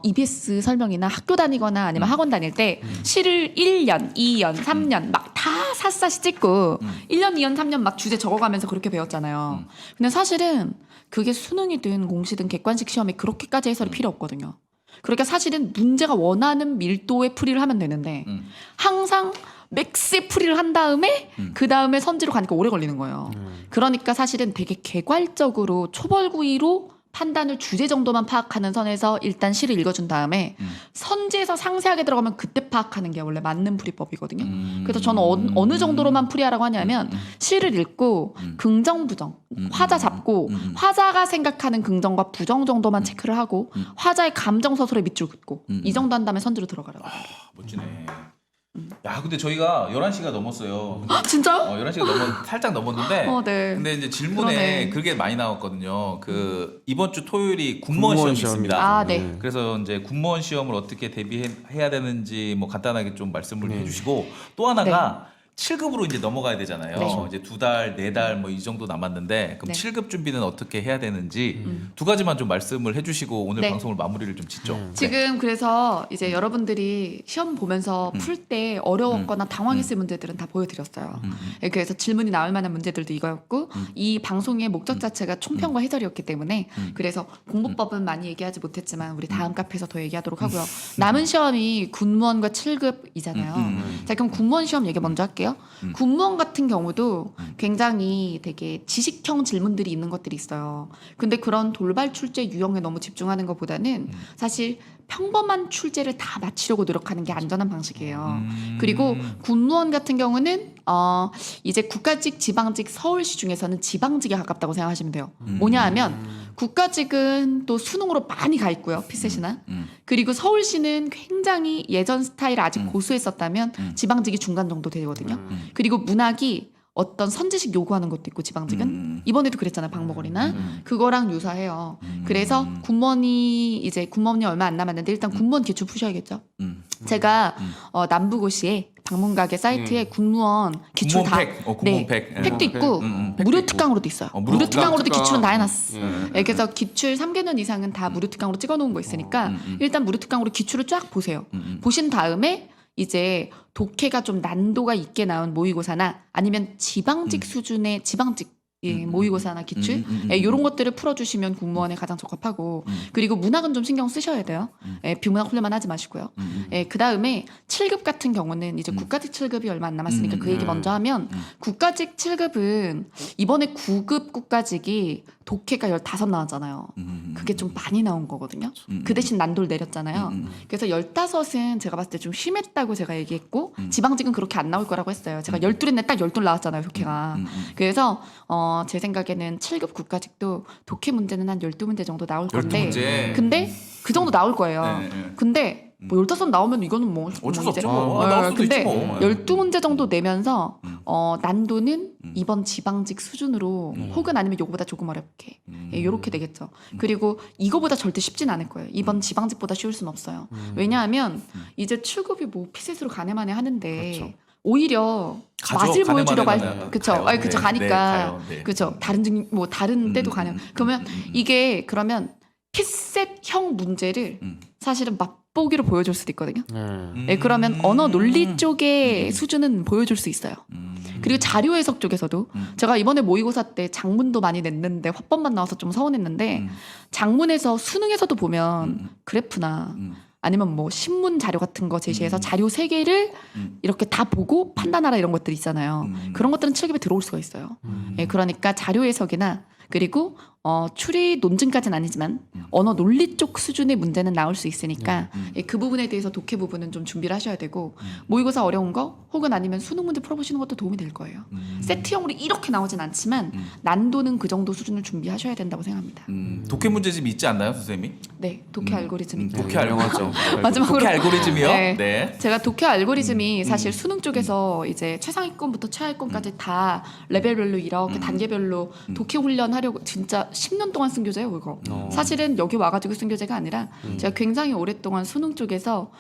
[SPEAKER 2] EBS 설명이나 학교 다니거나 아니면 학원 다닐 때 시를 1년, 2년, 3년 막 다 샅샅이 찍고 1년, 2년, 3년 막 주제 적어가면서 그렇게 배웠잖아요. 근데 사실은 그게 수능이든 공시든 객관식 시험에 그렇게까지 해설이 필요 없거든요. 그러니까 사실은 문제가 원하는 밀도의 풀이를 하면 되는데 항상 맥스의 풀이를 한 다음에 그 다음에 선지로 가니까 오래 걸리는 거예요. 그러니까 사실은 되게 개괄적으로 초벌구이로 판단을 주제 정도만 파악하는 선에서 일단 시를 읽어준 다음에 선지에서 상세하게 들어가면 그때 파악하는 게 원래 맞는 풀이법이거든요. 그래서 저는 어느 정도로만 풀이하라고 하냐면 시를 읽고 긍정 부정 화자 잡고 화자가 생각하는 긍정과 부정 정도만 체크를 하고 화자의 감정 서술에 밑줄 긋고 이 정도 한 다음에 선지로 들어가라고.
[SPEAKER 1] 멋지네. 야, 근데 저희가 11시가 넘었어요.
[SPEAKER 2] 진짜요?
[SPEAKER 1] 11시가 살짝 넘었는데.
[SPEAKER 2] 네.
[SPEAKER 1] 근데 이제 질문에
[SPEAKER 2] 그러네.
[SPEAKER 1] 그게 많이 나왔거든요. 그 이번 주 토요일이 군무원 시험이 있습니다.
[SPEAKER 2] 아, 네.
[SPEAKER 1] 그래서 이제 군무원 시험을 어떻게 대비해야 되는지 뭐 간단하게 좀 말씀을 해주시고 또 하나가 7급으로 이제 넘어가야 되잖아요.
[SPEAKER 2] 네.
[SPEAKER 1] 이제 2달, 4달 뭐 이 정도 남았는데 그럼
[SPEAKER 2] 네.
[SPEAKER 1] 7급 준비는 어떻게 해야 되는지 두 가지만 좀 말씀을 해주시고 오늘
[SPEAKER 2] 네.
[SPEAKER 1] 방송을 마무리를 좀 짓죠. 네.
[SPEAKER 2] 지금 그래서 이제 여러분들이 시험 보면서 풀 때 어려웠거나 당황했을 문제들은 다 보여드렸어요. 예, 그래서 질문이 나올 만한 문제들도 이거였고 이 방송의 목적 자체가 총평과 해설이었기 때문에 그래서 공부법은 많이 얘기하지 못했지만 우리 다음 카페에서 더 얘기하도록 하고요. 남은 시험이 군무원과 7급이잖아요. 자, 그럼 군무원 시험 얘기 먼저 할게요. 군무원 같은 경우도 굉장히 되게 지식형 질문들이 있는 것들이 있어요. 근데 그런 돌발 출제 유형에 너무 집중하는 것보다는 사실 평범한 출제를 다 마치려고 노력하는 게 안전한 방식이에요. 그리고 군무원 같은 경우는 이제 국가직, 지방직, 서울시 중에서는 지방직에 가깝다고 생각하시면 돼요. 뭐냐 하면 국가직은 또 수능으로 많이 가 있고요. 피셋이나. 그리고 서울시는 굉장히 예전 스타일 아직 고수했었다면 지방직이 중간 정도 되거든요. 그리고 문학이 어떤 선지식 요구하는 것도 있고 지방직은 이번에도 그랬잖아요. 박목걸이나 그거랑 유사해요. 그래서 군무원이 얼마 안 남았는데 일단 군무원 기출 푸셔야겠죠. 제가 남부고시에 방문가게 사이트에 군무원 기출
[SPEAKER 1] 군무원
[SPEAKER 2] 다
[SPEAKER 1] 팩. 군무원 팩.
[SPEAKER 2] 팩도 있고
[SPEAKER 1] 팩도
[SPEAKER 2] 무료
[SPEAKER 1] 있고.
[SPEAKER 2] 특강으로도 있어요.
[SPEAKER 1] 무료
[SPEAKER 2] 무료 특강으로도
[SPEAKER 3] 특강.
[SPEAKER 2] 기출은 다 해놨어.
[SPEAKER 3] 예.
[SPEAKER 2] 예, 그래서 기출 3개년 이상은 다 무료 특강으로 찍어놓은 거 있으니까 일단 무료 특강으로 기출을 쫙 보세요. 보신 다음에 이제 독해가 좀 난도가 있게 나온 모의고사나 아니면 지방직 수준의 지방직 모의고사나 기출 이런 것들을 풀어주시면 공무원에 가장 적합하고 그리고 문학은 좀 신경 쓰셔야 돼요. 비문학 훈련만 하지 마시고요. 그 다음에 7급 같은 경우는 이제 국가직 7급이 얼마 안 남았으니까 그 얘기 먼저 하면 국가직 7급은 이번에 9급 국가직이 독해가 15 나왔잖아요. 그게 좀 많이 나온 거거든요. 그 대신 난도를 내렸잖아요. 그래서 15은 제가 봤을 때 좀 심했다고 제가 얘기했고 지방직은 그렇게 안 나올 거라고 했어요. 제가 12를 냈딱 12 나왔잖아요. 독해가. 그래서 제 생각에는 7급 국가직도 독해 문제는 한 12문제 정도 나올 건데
[SPEAKER 1] 12문제.
[SPEAKER 2] 근데 그 정도 나올 거예요.
[SPEAKER 1] 네, 네.
[SPEAKER 2] 근데 뭐 15 나오면 이거는 뭐
[SPEAKER 1] 어쩔 수
[SPEAKER 2] 이제
[SPEAKER 1] 없죠. 뭐. 나올 수도
[SPEAKER 2] 근데
[SPEAKER 1] 있지 뭐.
[SPEAKER 2] 12문제 정도 내면서 난도는 이번 지방직 수준으로 혹은 아니면 요거보다 조금 어렵게 요렇게 되겠죠. 그리고 이거보다 절대 쉽진 않을 거예요. 이번 지방직보다 쉬울 수는 없어요. 왜냐하면 이제 7급이 뭐 피셋으로 가네마네 하는데
[SPEAKER 3] 그렇죠.
[SPEAKER 2] 오히려
[SPEAKER 1] 가죠.
[SPEAKER 2] 맛을 보여주려고
[SPEAKER 1] 가네마네는
[SPEAKER 2] 할 그쵸?
[SPEAKER 1] 가요.
[SPEAKER 2] 아니 그쵸
[SPEAKER 1] 네,
[SPEAKER 2] 가니까
[SPEAKER 1] 네, 가요. 네.
[SPEAKER 2] 그쵸? 다른 때도 가네요. 그러면 이게 그러면 피셋형 문제를 사실은 맛보기로 보여줄 수도 있거든요. 네, 그러면 언어 논리 쪽의 수준은 보여줄 수 있어요. 그리고 자료 해석 쪽에서도 제가 이번에 모의고사 때 장문도 많이 냈는데 화법만 나와서 좀 서운했는데 장문에서 수능에서도 보면 그래프나 아니면 뭐 신문 자료 같은 거 제시해서 자료 3개를 이렇게 다 보고 판단하라 이런 것들 있잖아요. 그런 것들은 7급에 들어올 수가 있어요. 예, 그러니까 자료 해석이나 그리고 추리 논증까지는 아니지만 언어 논리 쪽 수준의 문제는 나올 수 있으니까 예, 그 부분에 대해서 독해 부분은 좀 준비를 하셔야 되고 모의고사 어려운 거 혹은 아니면 수능 문제 풀어보시는 것도 도움이 될 거예요. 세트형으로 이렇게 나오진 않지만 난도는 그 정도 수준을 준비하셔야 된다고 생각합니다.
[SPEAKER 1] 독해 문제집이 있지 않나요, 선생님이?
[SPEAKER 2] 네, 독해 알고리즘이
[SPEAKER 1] 독해 알고리즘.
[SPEAKER 2] 마지막으로
[SPEAKER 1] 독해 알고리즘이요?
[SPEAKER 2] 네.
[SPEAKER 1] 네.
[SPEAKER 2] 제가 독해 알고리즘이 사실 수능 쪽에서 이제 최상위권부터 최하위권까지 다 레벨별로 이렇게 단계별로 독해 훈련하려고 진짜 10년 동안 쓴 교재예요, 그거. 사실은 여기 와가지고 쓴 교재가 아니라 제가 굉장히 오랫동안 수능 쪽에서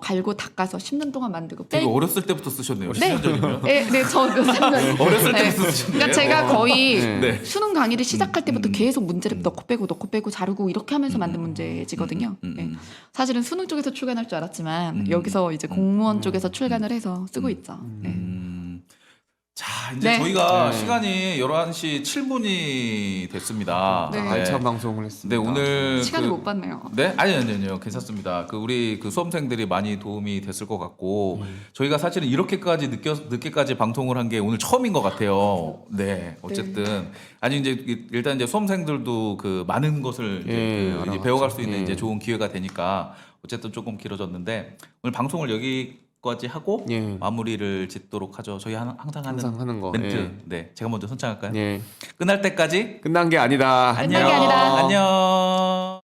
[SPEAKER 2] 갈고 닦아서 10년 동안 만들고
[SPEAKER 1] 되게 어렸을 때부터 쓰셨네요.
[SPEAKER 2] 네.
[SPEAKER 1] 10년 전이면.
[SPEAKER 2] 네, 저몇 년.
[SPEAKER 1] 어렸을 때부터 쓰셨네요.
[SPEAKER 2] 그러니까 제가 거의
[SPEAKER 1] 네.
[SPEAKER 2] 수능 강의를 시작할 때부터 계속 문제를 넣고 빼고 자르고 이렇게 하면서 만든 문제지거든요. 네. 사실은 수능 쪽에서 출간할 줄 알았지만 여기서 이제 공무원 쪽에서 출간을 해서 쓰고 있죠. 네.
[SPEAKER 1] 자, 이제
[SPEAKER 2] 네.
[SPEAKER 1] 저희가
[SPEAKER 3] 네.
[SPEAKER 1] 시간이 11시 7분이 됐습니다.
[SPEAKER 2] 네.
[SPEAKER 3] 알찬 방송을 했습니다.
[SPEAKER 1] 네, 오늘
[SPEAKER 2] 시간을 못 봤네요.
[SPEAKER 1] 네? 아니요. 괜찮습니다. 우리 수험생들이 많이 도움이 됐을 것 같고 저희가 사실은 이렇게까지 늦게까지 방송을 한 게 오늘 처음인 것 같아요. 네. 어쨌든 아니 이제 일단 이제 수험생들도 그 많은 것을 이제 이제 배워갈 수 있는 이제 좋은 기회가 되니까 어쨌든 조금 길어졌는데 오늘 방송을 여기까지 하고 마무리를 짓도록 하죠. 저희 항상 하는
[SPEAKER 3] 거.
[SPEAKER 1] 멘트. 네. 제가 먼저 선창할까요?
[SPEAKER 3] 예.
[SPEAKER 1] 끝날 때까지
[SPEAKER 3] 끝난 게 아니다.
[SPEAKER 2] 끝난 게 아니다.
[SPEAKER 1] 안녕.